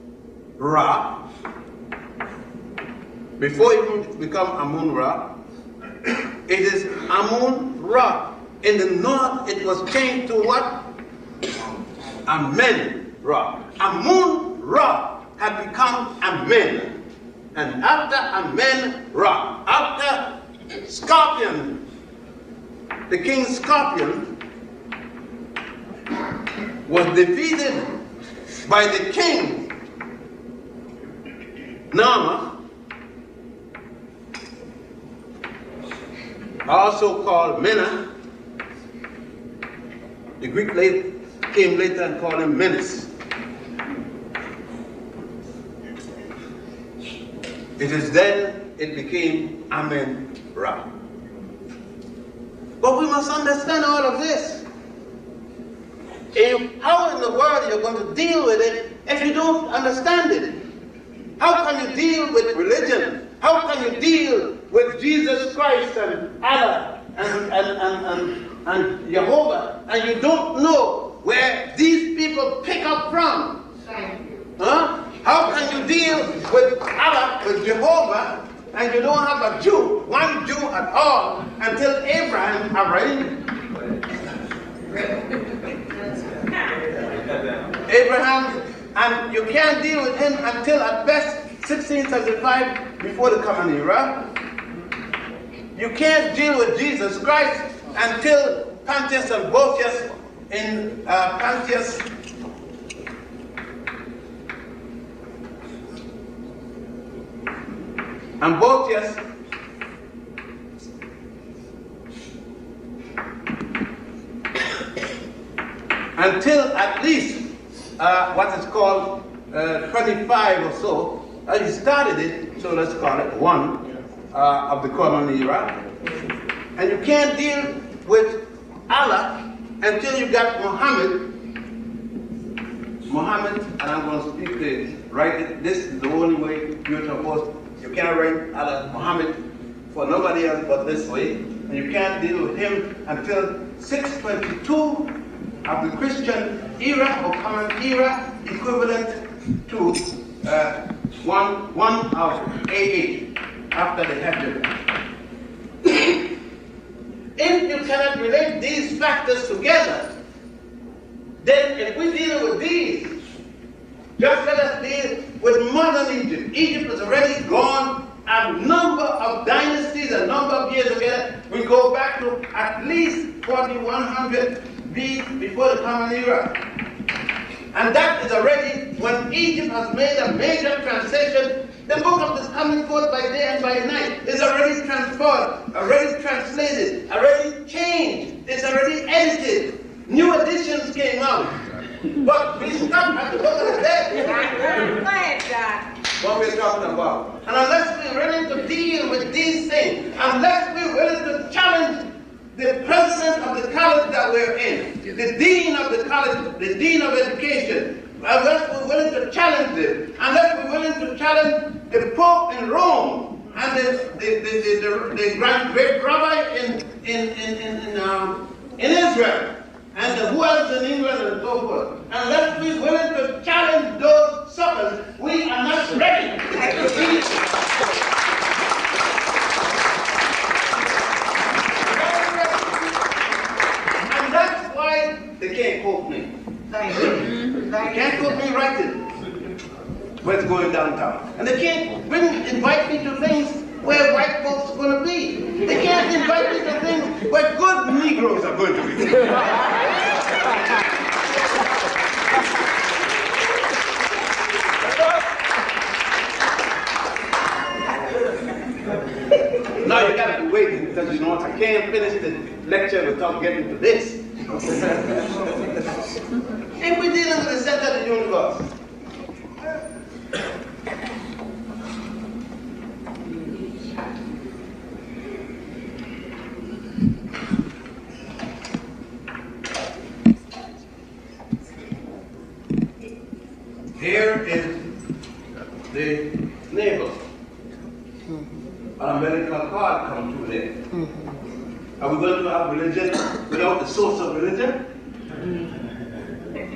Before it become Amun-Ra, it is Amun-Ra. In the north, it was changed to what? Amen-Ra. Amun-Ra had become Amen. And after Amen-Ra, after Scorpion, the king Scorpion was defeated by the king Nama, also called Mena. The Greek came later and called him Menes. It is then it became Amen-Ra. But we must understand all of this. How in the world you're going to deal with it if you don't understand it? How can you deal with religion? How can you deal with Jesus Christ and Allah and Jehovah, and you don't know where these people pick up from? Huh? How can you deal with Allah, with Jehovah, and you don't have a Jew, one Jew at all, until Abraham arrived? Abraham, and you can't deal with him until at best 1635 before the common era. You can't deal with Jesus Christ until Pontius and Botius in Pontius and Botius until at least what is called 25 or so. He started it, so let's call it 1 of the common era. And you can't deal with Allah until you got Muhammad. Muhammad, and I'm going to speak this, right? This is the only way you're supposed to. You can't write Allah Muhammad for nobody else but this way. And you can't deal with him until 622 of the Christian era or common era, equivalent to 1 of AH, after the Hajj. If you cannot relate these factors together, then if we deal with these, just let us deal with modern Egypt. Egypt has already gone a number of dynasties, a number of years together. We go back to at least 4100 before the Common Era. And that is already when Egypt has made a major transition. The book of the coming forth by day and by night is already transformed, already translated, already changed, it's already edited. New editions came out. But we stop at the book of the dead. What we're talking about. And unless we're willing to deal with these things, unless we're willing to challenge the president of the college that we're in, the dean of the college, the dean of education, unless we're willing to challenge them, unless we're willing to challenge the Pope in Rome and the great rabbi in Israel, and who else in England and so forth, unless we're willing to challenge those suckers, we are not ready. And that's why they can't quote me. They can't quote me writing what's going downtown. And they can't invite me to things where white folks are going to be. They can't invite me to things where good Negroes are going to be. Now you got to be waiting because you know I can't finish the lecture without getting to this. And we're dealing with the center of the universe. Here is the navel. An umbilical cord comes through there. Are we going to have religion without the source of religion?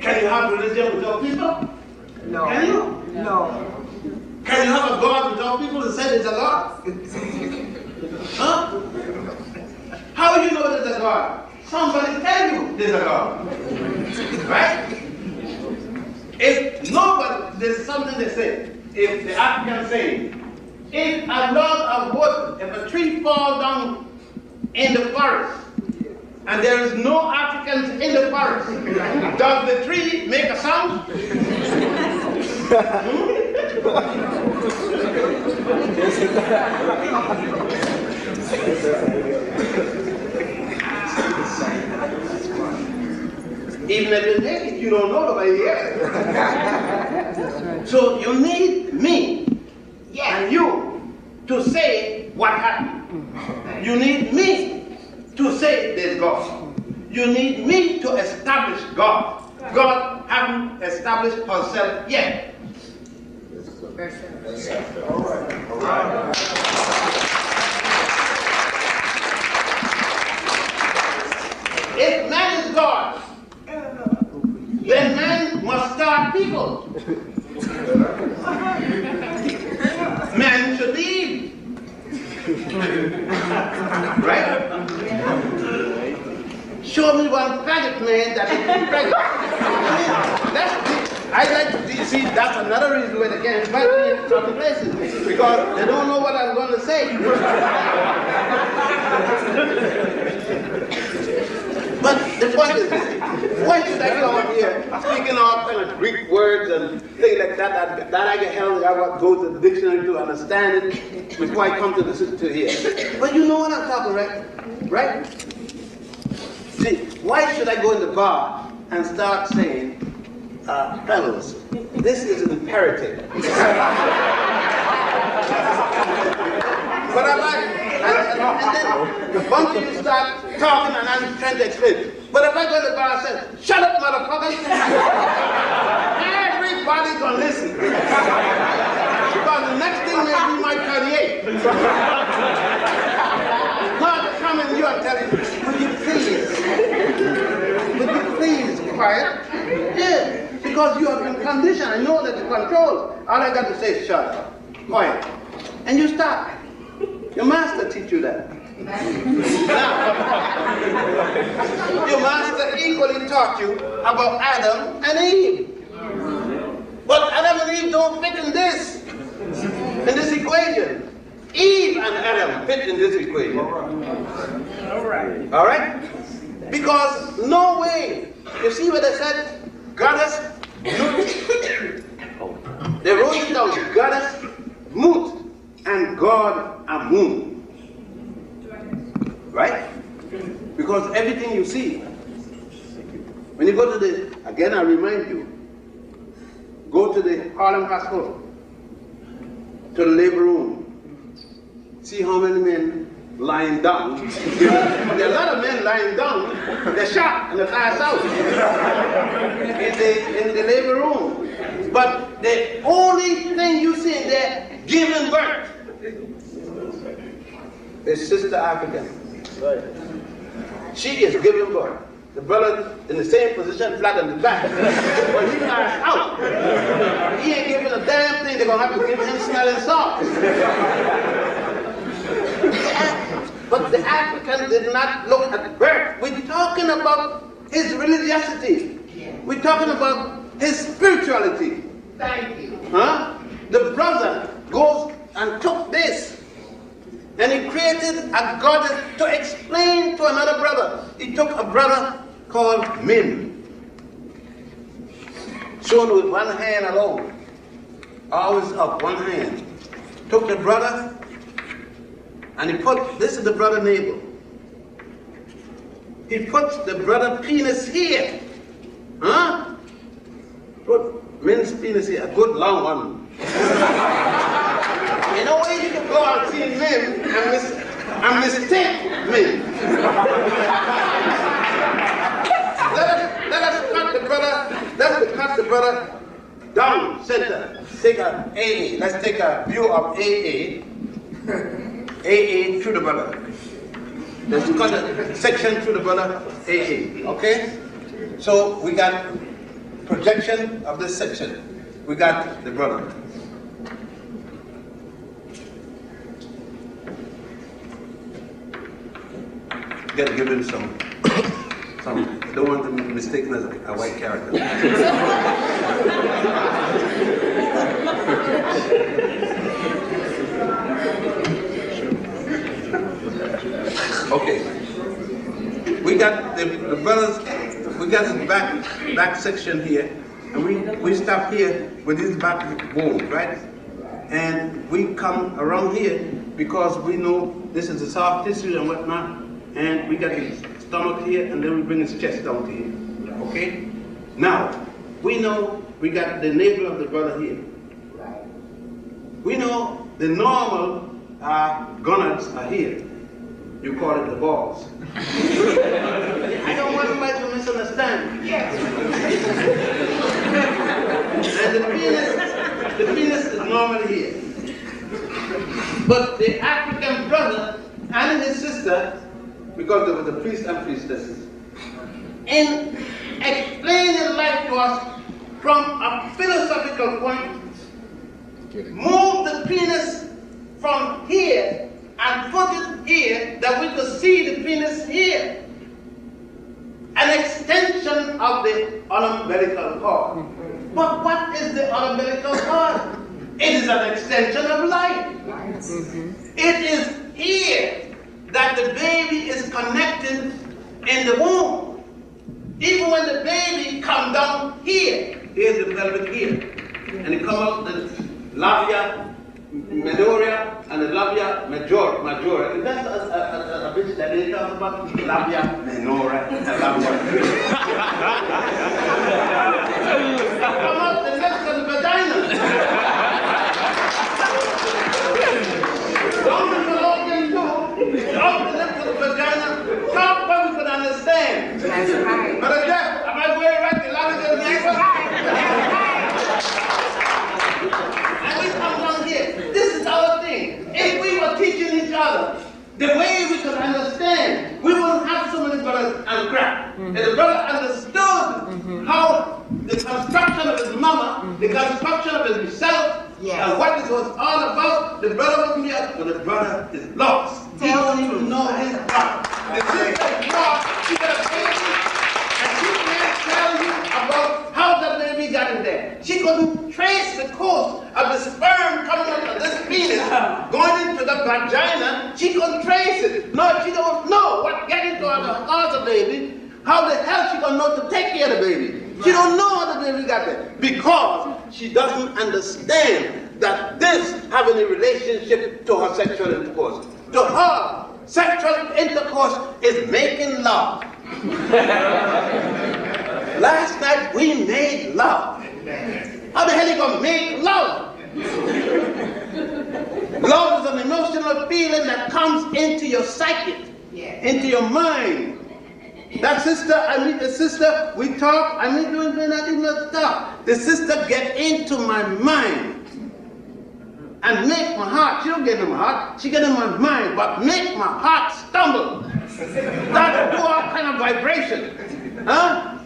Can you have religion without people? No. Can you? No. Can you have a God without people that say there's a God? Huh? How do you know there's a God? Somebody tell you there's a God. Right? If nobody, there's something they say. If the Africans say, if a log of wood, if a tree falls down in the forest, and there is no Africans in the forest, does the tree make a sound? Even if you take it, you don't know nobody here. So you need me and you to say what happened. You need me to say there's God. You need me to establish God. God hasn't established herself yet. All right. If man is God, then man must start people. Man should lead. Right? Show me one faggot man that is faggot. I'd like to see, that's another reason why they can't invite me to other places, because they don't know what I'm going to say. But the point is, why should I come up here speaking all kind of Greek words and things like that I get held, I go to the dictionary to understand it before I come to here. But you know what I'm talking, right? See, why should I go in the bar and start saying, fellows, this is an imperative. But and then once you start talking and I'm trying to explain, but if I go to the bar and say, shut up, motherfuckers, everybody's gonna listen. Because the next thing may be my 38. God come and you and tell him, would you please quiet? Yeah, because you have been conditioned. I know that you control. All I got to say is shut up, quiet. And you stop. Your master teach you that. Now, your master equally taught you about Adam and Eve. But Adam and Eve don't fit in this equation. Eve and Adam fit in this equation. All right? Because no way. You see what they said? Goddess, Nut. They wrote it down. Goddess, Mut, and God, Amun. Right? Because everything you see, when you go to again I remind you, go to the Harlem Hospital, to the labor room, see how many men lying down. There are a lot of men lying down, they're shot and they fly out in the labor room. But the only thing you see in there, giving birth, is Sister African. Right. She is giving birth. The brother in the same position, flat on the back. When he flies out, he ain't giving a damn thing. They're going to have to give him smelling salts. But the African did not look at birth. We're talking about his religiosity. We're talking about his spirituality. Thank you. Huh? The brother goes and took this. And he created a goddess to explain to another brother. He took a brother called Min, shown with one hand alone, always up, one hand. Took the brother, and he put, this is the brother navel. He put the brother penis here. Huh? Put Min's penis here, a good long one. In a way you can go and see men and mistake men. Let us cut the brother, let's cut the brother down, center. Take a AA, let's take a view of AA. AA through the brother. Let's cut a section through the brother, AA, okay? So we got projection of this section. We got the brother. Got to give him some, don't want to be mistaken as a white character. Okay. We got the brothers, we got the back section here, and we stop here with these back bones, right? And we come around here because we know this is the soft tissue and whatnot. And we got his stomach here, and then we bring his chest down to here. Okay? Now, we know we got the navel of the brother here. We know the normal gonads are here. You call it the balls. I don't want anybody to misunderstand. Yes. And the penis is normally here. But the African brother and his sister, because there was a priest and priestesses, in explaining life to us from a philosophical point, move the penis from here and put it here, that we could see the penis here. An extension of the umbilical cord. But what is the umbilical cord? It is an extension of life. It is here that the baby is connected in the womb. Even when the baby comes down here, here's the pelvic here, and it comes out the labia majora and the labia majora. And that's a bit that they talk about, labia minora and labia. Come up the lips of the vagina. Don't be fallopian tube. Up the lips of the vagina. Talk what we could understand. That's right. But at that, am I going right? The language of the neighbor? And we come down here. This is our thing. If we were teaching each other the way we could understand, we wouldn't have so many brothers and crap. And the brother understood how the construction of his mama, the construction of himself, and what it was all about, the brother wouldn't be up, but the brother is lost. He don't even know his part. The sister is lost. She got a baby, and she can't tell you about how the baby got in there. She couldn't trace the course of the sperm coming out of this penis, going into the vagina. She couldn't trace it. No, she don't know what getting to the baby. How the hell she gonna know to take care of the baby? She don't know how the baby got there because she doesn't understand that this have any relationship to her sexual intercourse. To her, sexual intercourse is making love. Last night we made love. How the hell you gonna make love? Love is an emotional feeling that comes into your psyche, into your mind. That sister, I meet the sister, we talk, I meet doing nothing but talk. The sister get into my mind and make my heart, she don't get in my heart, she get in my mind, but make my heart stumble. Start to do all kind of vibration. Huh?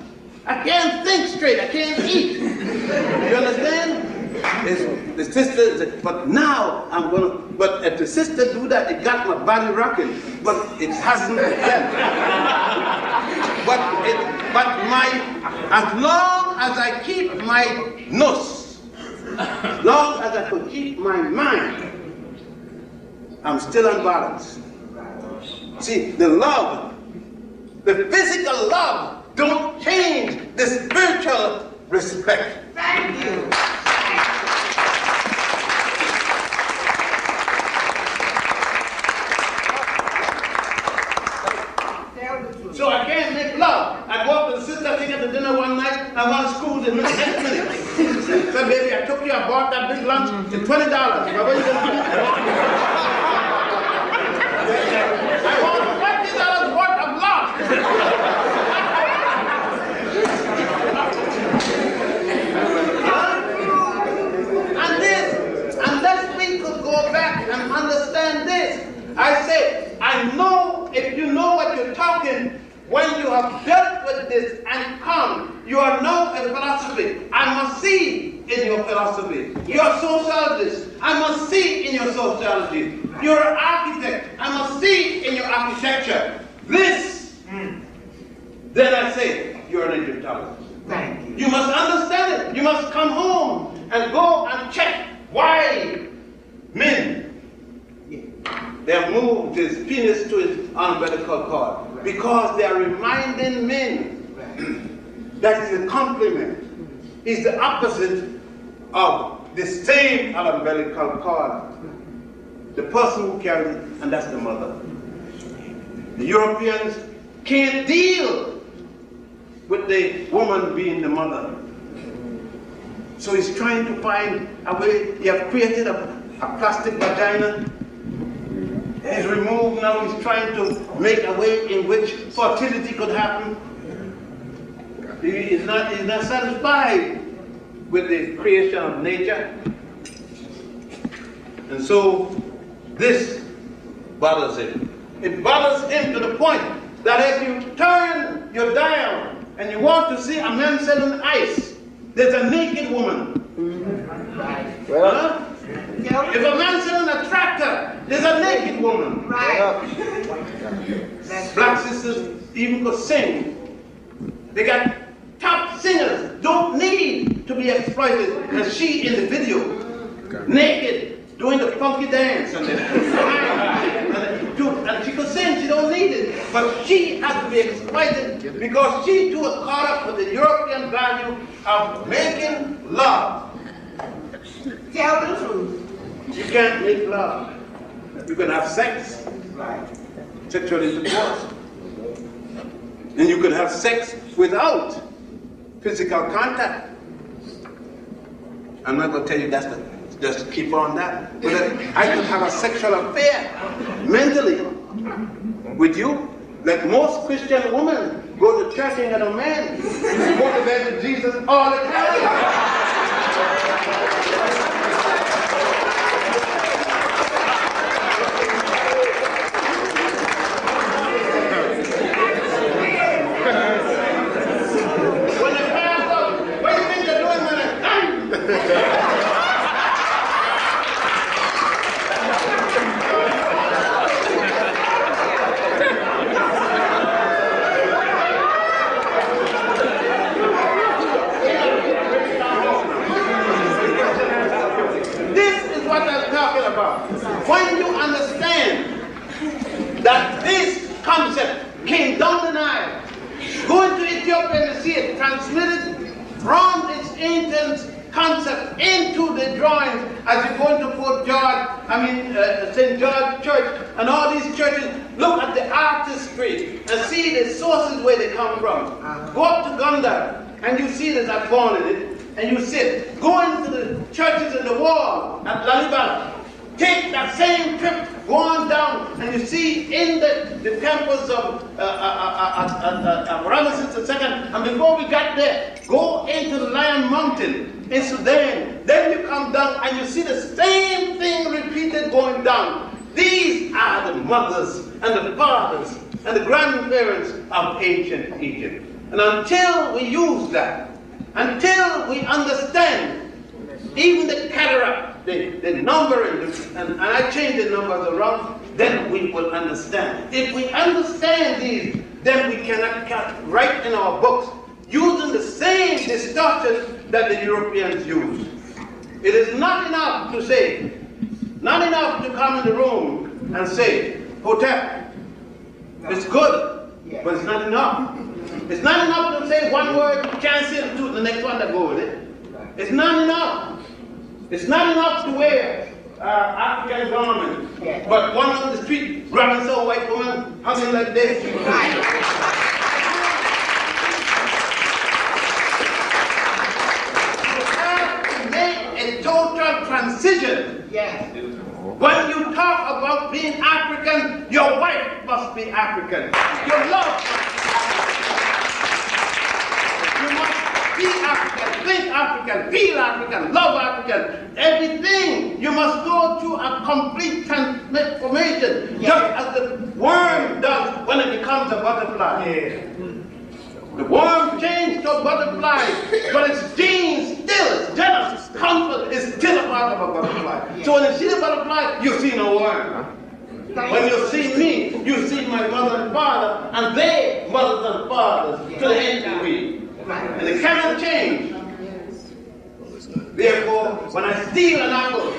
I can't think straight, I can't eat. You understand? The sister, but now I'm gonna, but if the sister do that, it got my body rocking, but it hasn't yet. As long as I keep my nose, as long as I could keep my mind, I'm still unbalanced. See, the love, the physical love, don't change the spiritual respect. Thank you. So I can't make love. I go up to the sister, take her to dinner one night, I want to school in next minute. So baby, I took you, I bought that big lunch, it's $20. Now what you gonna do? I want $20 worth of lunch. And this, unless we could go back and understand this, I say, I know if you know what you're talking, when you have dealt with this and come, you are now in philosophy. I must see in your philosophy. You're a sociologist. I must see in your sociology. You're an architect. I must see in your architecture. This, then I say, you're an Egyptologist. Thank you. You must understand it. You must come home and go and check why men, they have moved his penis to his umbilical cord. Because they are reminding men that is a compliment. It's the opposite of the same umbilical cord. The person who carries it, and that's the mother. The Europeans can't deal with the woman being the mother. So he's trying to find a way. He has created a plastic vagina. He's removed now, he's trying to make a way in which fertility could happen. He's not satisfied with the creation of nature. And so this bothers him. It bothers him to the point that if you turn your dial and you want to see a man selling ice, there's a naked woman. Huh? If a man selling a tractor, there's a naked woman. Right. Black sisters even could sing. They got top singers, don't need to be exploited. And she in the video, naked, doing the funky dance. And she could sing, she don't need it. But she has to be exploited because she too is caught up with the European value of making love. Tell the truth. You can't make love. You can have sex, sexual intercourse. And you can have sex without physical contact. I'm not going to tell you that's just to keep on that. But I could have a sexual affair mentally with you. Like most Christian women go to church and get a man. Go to bed with Jesus all the time. When you understand that this concept came down the Nile, go into Ethiopia and see it transmitted from its ancient concept into the drawings as you go into Fort George, St. George Church and all these churches, look at the artistry and see the sources where they come from. Go up to Gondar and you see there's a fawn in it and you sit. Go into the churches in the wall at Lalibela. Take that same trip, go on down, and you see in the temples of Ramesses II, and before we got there, go into the Lion Mountain in Sudan. Then you come down and you see the same thing repeated going down. These are the mothers and the fathers and the grandparents of ancient Egypt. And until we use that, until we understand even the cataract, the numbering, and I change the numbers around, then we will understand. If we understand these, then we cannot write in our books using the same distortion that the Europeans use. It is not enough to say, not enough to come in the room and say, hotel. It's good, but it's not enough. It's not enough to say one word, you can't say the next one that goes with it. It's not enough. It's not enough to wear African garments, but one on the street grabbing some white woman hugging like this. You have to make a total transition. Yes. When you talk about being African, your wife must be African. Your love must be African. You must be African, think African, feel African, love African. Everything, you must go through a complete transformation, just as the worm does when it becomes a butterfly. The worm changed to a butterfly, but its genes still, its genesis, comfort is still a part of a butterfly. So when you see the butterfly, you see no worm. When you see me, you see my mother and father, and they mothers and fathers to the end degree. And it cannot change. Therefore, when I steal an apple,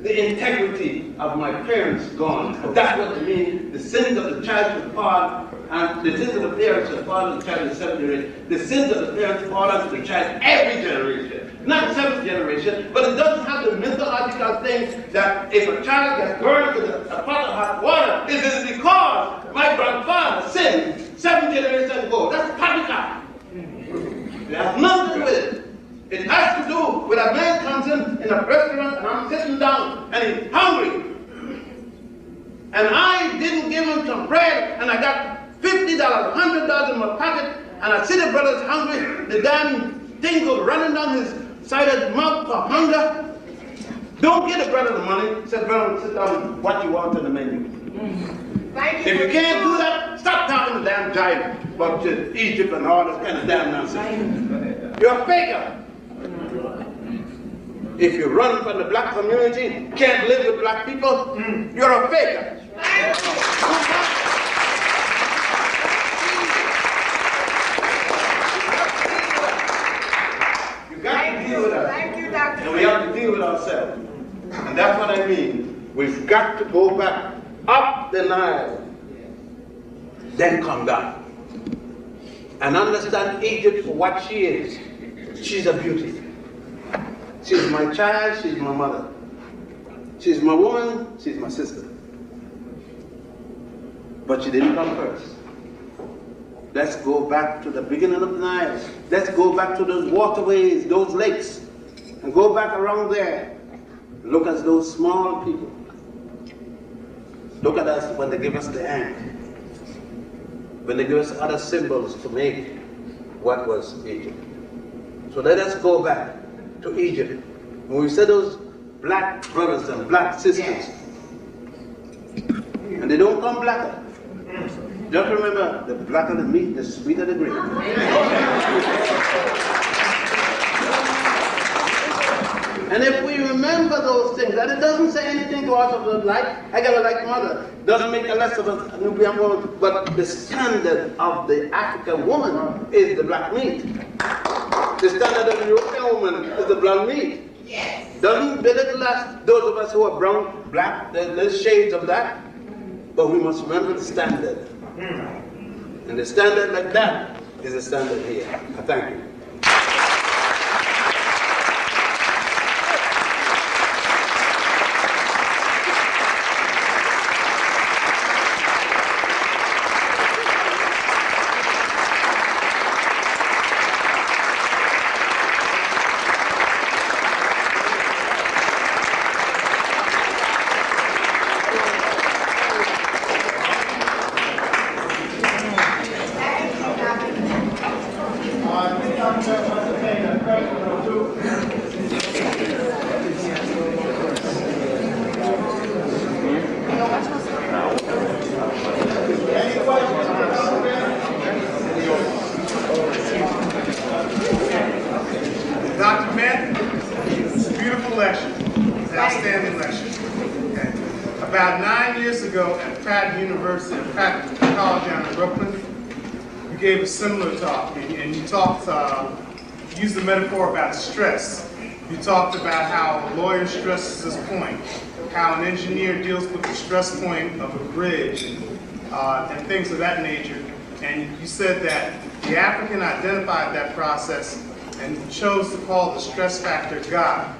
the integrity of my parents gone. That's what it means. The sins of the child shall fall, and the sins of the parents shall fall on the child in the seventh generation. The sins of the parents fall onto the child every generation. Not seventh generation, but it doesn't have the mythological thing that if a child gets burned with a pot of hot water, it is because my grandfather sinned 7 generations ago. That's poppycock. It has nothing to do with it. It has to do with a man comes in a restaurant and I'm sitting down and he's hungry. And I didn't give him some bread and I got $50, $100 in my pocket and I see the brother's hungry, the damn thing goes running down his side of the mouth for hunger. Don't give the brother the money. Say, brother, sit down, what you want on the menu. If you can't do that, stop talking the damn jive about Egypt and all this kind of damn nonsense. You're a faker. If you run from the black community, can't live with black people, you're a faker. You got to deal with us. Thank you, Dr. And we have to deal with ourselves. And that's what I mean. We've got to go back up the Nile, then come down. And understand Egypt for what she is. She's a beauty. She's my child, she's my mother. She's my woman, she's my sister. But she didn't come first. Let's go back to the beginning of the Nile. Let's go back to those waterways, those lakes, and go back around there. Look at those small people. Look at us when they give us the hand. When they give us other symbols to make what was Egypt. So let us go back to Egypt. When we say those black brothers and black sisters, and they don't come blacker. Just remember, the blacker the meat, the sweeter the gravy. And if we remember those things, and it doesn't say anything to us of the like, I gotta like mother, doesn't make a less of a Nubian woman, but the standard of the African woman is the black meat. The standard of the European woman is the blonde meat. Yes. Doesn't belittle us, those of us who are brown, black, there's shades of that, but we must remember the standard. And the standard like that is the standard here. I thank you. Dr. Mann, beautiful lecture. It's an outstanding lecture. Okay. About 9 years ago at Pratt University, Pratt College down in Brooklyn, you gave a similar talk, and you talked, used the metaphor about stress. You talked about how a lawyer stresses his point, how an engineer deals with the stress point of a bridge, and things of that nature. And you said that the African identified that process and chose to call the stress factor God.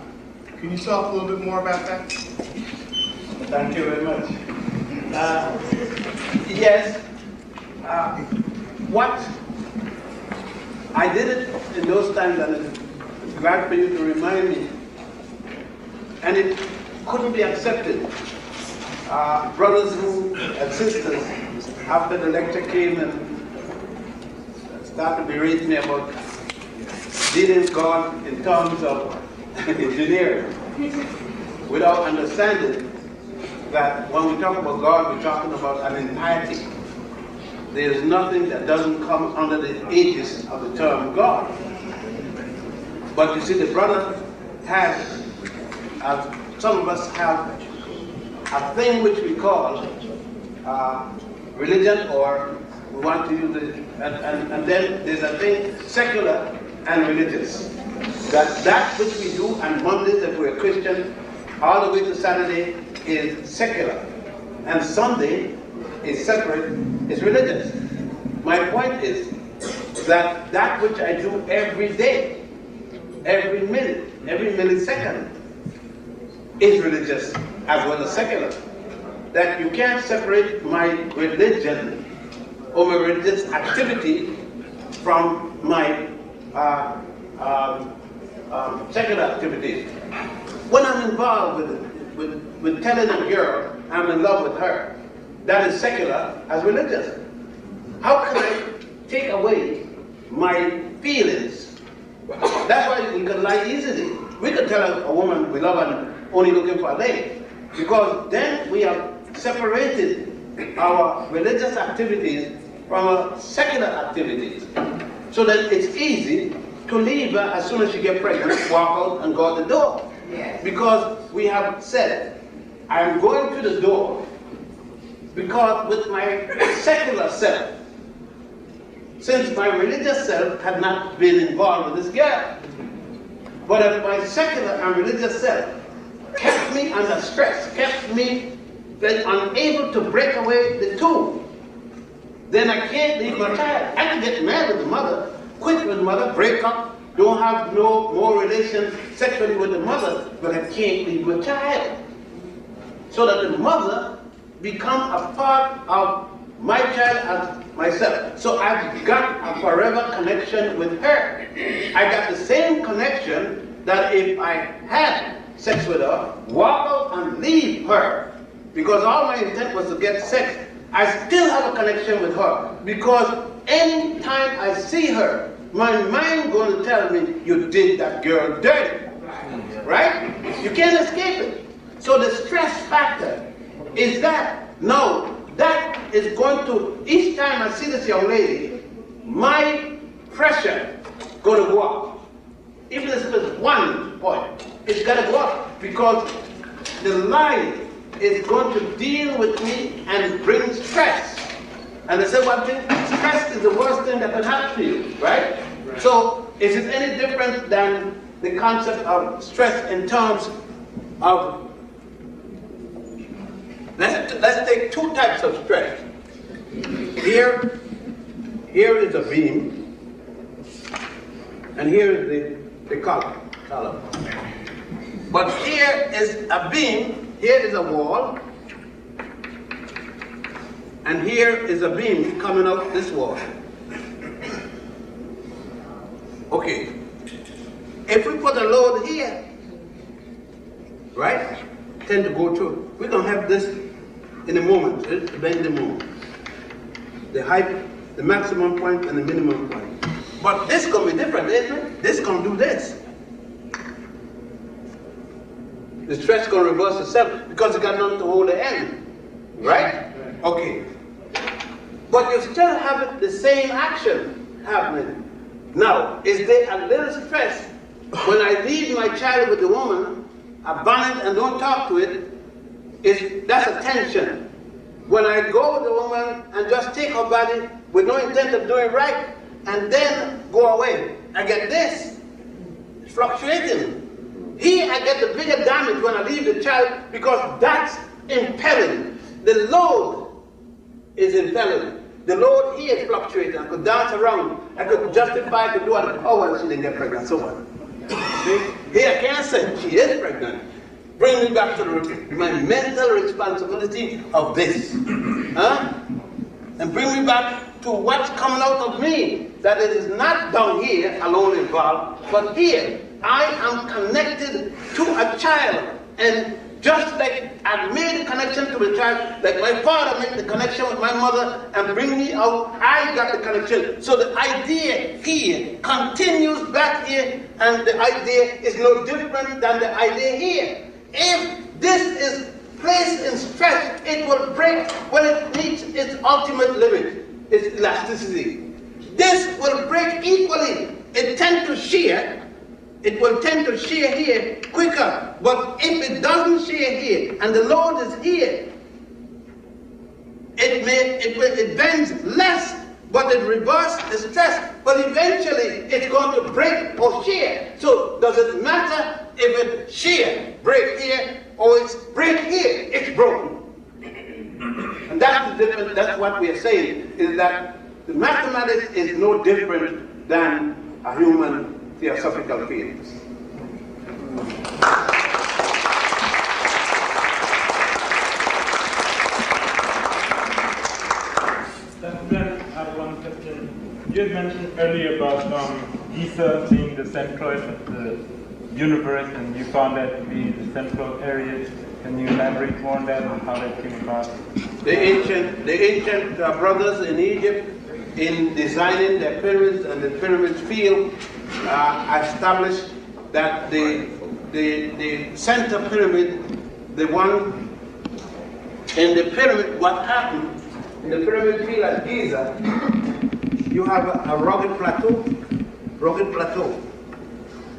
Can you talk a little bit more about that? Thank you very much. Yes, what I did it in those times, and it's glad for you to remind me, and it couldn't be accepted. Brothers and sisters, after the lecture came and started berating me about dealing with God in terms of engineering, without understanding that when we talk about God, we're talking about an entirety. There is nothing that doesn't come under the aegis of the term God. But you see, the brother has, some of us have a thing which we call religion, or we want to use it, and then there's a thing secular and religious. That which we do on Mondays if we're Christian, all the way to Saturday is secular, and Sunday is separate, is religious. My point is that that which I do every day, every minute, every millisecond is religious as well as secular. That you can't separate my religion or my religious activity from my secular activities. When I'm involved with telling a girl I'm in love with her, that is secular as religious. How can I take away my feelings? That's why we can lie easily. We can tell a woman we love her only looking for a day, because then we have separated our religious activities from our secular activities. So that it's easy to leave her as soon as she gets pregnant, walk out and go out the door. Yes. Because we have said, I'm going to the door because with my secular self, since my religious self had not been involved with this girl. But if my secular and religious self kept me under stress, kept me unable to break away the two, then I can't leave my child. I can get mad with the mother, quit with the mother, break up, don't have no more relations sexually with the mother, but I can't leave my child. So that the mother become a part of my child as myself. So I've got a forever connection with her. I got the same connection that if I had sex with her, walk out and leave her, because all my intent was to get sex, I still have a connection with her, because any time I see her, my mind going to tell me, you did that girl dirty. Right? You can't escape it. So the stress factor is that. Now, that is going to, each time I see this young lady, my pressure going to go up. Even if it's 1 point, it's got to go up, because the life is going to deal with me and bring stress. And they say one thing, stress is the worst thing that can happen to you, right? So, is it any different than the concept of stress in terms of, let's take 2 types of stress. Here is a beam, and here is the column. But here is a beam, here is a wall, and here is a beam coming out this wall. Okay. If we put a load here, right, tend to go through, we're going to have this in a moment, in the moment. The height, the maximum point and the minimum point. But this going to be different, isn't it? This going to do this. The stress going to reverse itself because it got nothing to hold the end, right? Okay. But you still have the same action happening. Now, is there a little stress when I leave my child with the woman, abandon it and don't talk to it? That's a tension. When I go with the woman and just take her body with no intent of doing right, and then go away, I get this. It's fluctuating. Here I get the bigger damage when I leave the child, because that's impelling. The load is impelling. The load here is fluctuating. I could dance around. I could justify, I could do it. Oh, well, she didn't get pregnant, so what? Here I can't say she is pregnant. Bring me back to my mental responsibility of this. Huh? And bring me back to what's coming out of me. That it is not down here alone involved, but here. I am connected to a child. And just like I made the connection to the child, like my father made the connection with my mother and bring me out, I got the connection. So the idea here continues back here, and the idea is no different than the idea here. If this is placed in stress, it will break when it reaches its ultimate limit, its elasticity. This will break equally. It tends to shear. It will tend to shear here quicker. But if it doesn't shear here and the load is here, it bends less, but it reverses the stress. But eventually it's going to break or shear. So does it matter if it shear, break here, or it's break here? It's broken. And that's the difference. That's what we are saying, is that the mathematics is no different than a human theosophical feelings. Then I have one question. You had mentioned earlier about Giza being the centroid of the universe, and you found that to be the central area. Can you elaborate more on that and how that came about? The ancient brothers in Egypt, in designing their pyramids and the pyramid field, established that the center pyramid, the one in the pyramid, what happened in the pyramid field at Giza, you have a rugged plateau,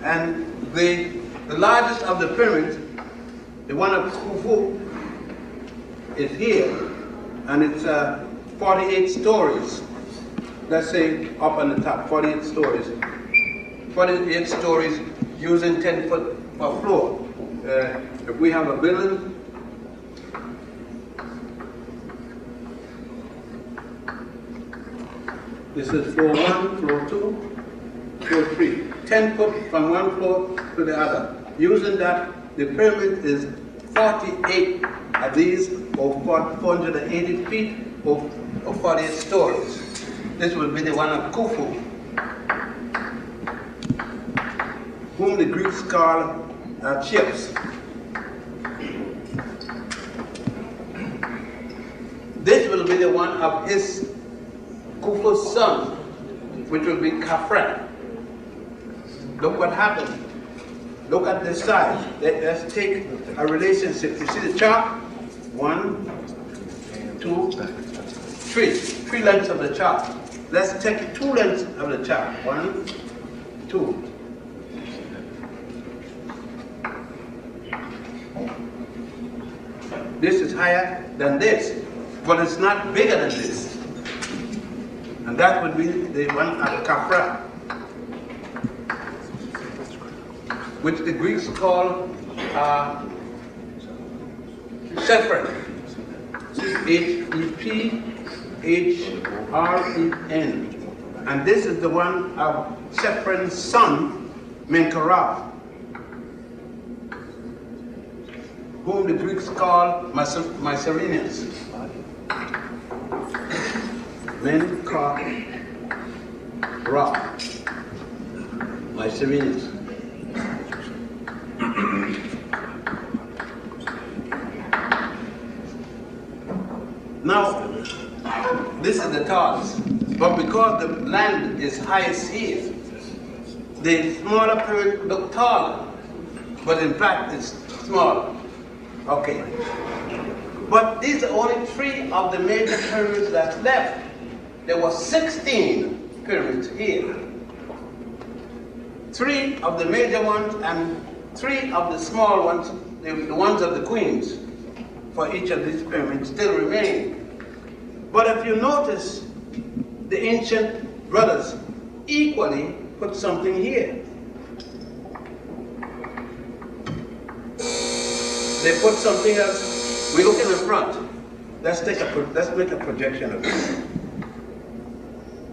and the largest of the pyramids, the one of Khufu, is here, and it's 48 stories. Let's say up on the top, 48 stories. 48 stories using 10 foot per floor. If we have a building, this is floor 1, floor 2, floor 3. 10 foot from one floor to the other. Using that, the pyramid is 48 of these, or 480 feet, of 48 stories. This will be the one of Khufu, whom the Greeks call Cheops. This will be the one of his Khufu's son, which will be Khafra. Look what happened. Look at this size. Let's take a relationship. You see the chart? 1, 2, 3. 3 lengths of the chart. Let's take 2 lengths of the chart. 1, 2. This is higher than this, but it's not bigger than this. And that would be the one at Khafra, which the Greeks call Shephren. H-E-P-H-R-E-N. And this is the one of Shephron's son, Menkaroth, whom the Greeks call Mycerinus. Menkaroth, Mycerinus. Now, this is the tallest, but because the land is highest here, the smaller pyramid look taller, but in fact it's smaller. Okay. But these are only 3 of the major pyramids that's left. There were 16 pyramids here. 3 of the major ones and 3 of the small ones, the ones of the queens, for each of these pyramids still remain. But if you notice, the ancient brothers equally put something here. They put something else. We look in the front. Let's make a projection of this.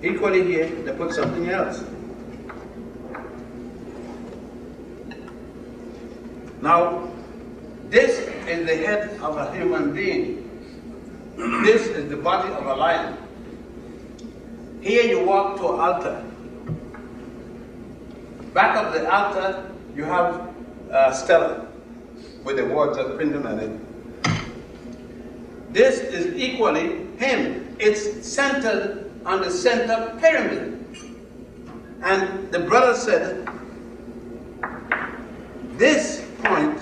Equally here, they put something else. Now, this is the head of a human being. This is the body of a lion. Here you walk to an altar. Back of the altar, you have a stela with the words of printed on it. This is equally him. It's centered on the center pyramid. And the brother said, this point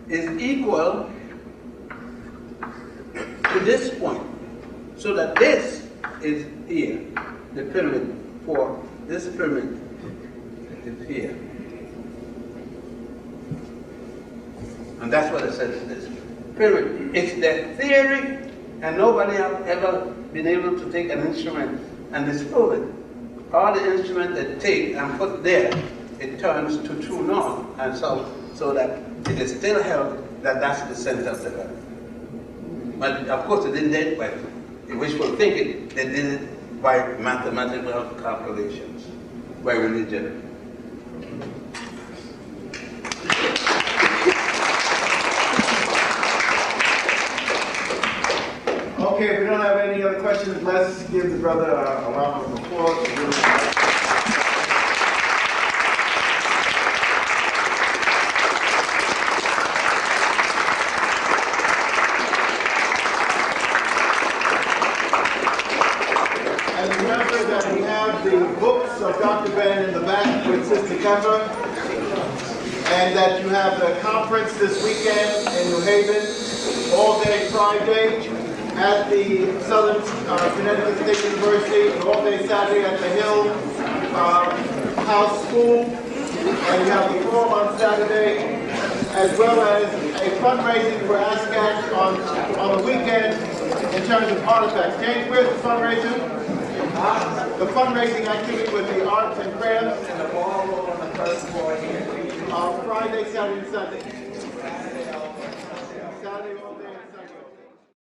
is equal to this point, so that this is here, the pyramid for this pyramid is here. And that's what it says in this pyramid. It's the theory, and nobody has ever been able to take an instrument and disprove it. All the instruments they take and put there, it turns to true north, and so that it is still held that that's the center of the earth. But of course, they didn't do it by wishful thinking. They did it by mathematical calculations, by religion. Okay, if we don't have any other questions, let's give the brother a round of applause. And remember that we have the books of Dr. Ben in the back with Sister Kemba, and that you have the conference this weekend in New Haven, all day Friday at the Southern Connecticut State University, and all day Saturday at the Hill House School, and you have the forum on Saturday, as well as a fundraising for ASCAC on the weekend in terms of artifacts. James, where's the fundraiser? The fundraising activity with the arts and crafts. And the ballroom on the first floor here. On Friday, Saturday, and Sunday.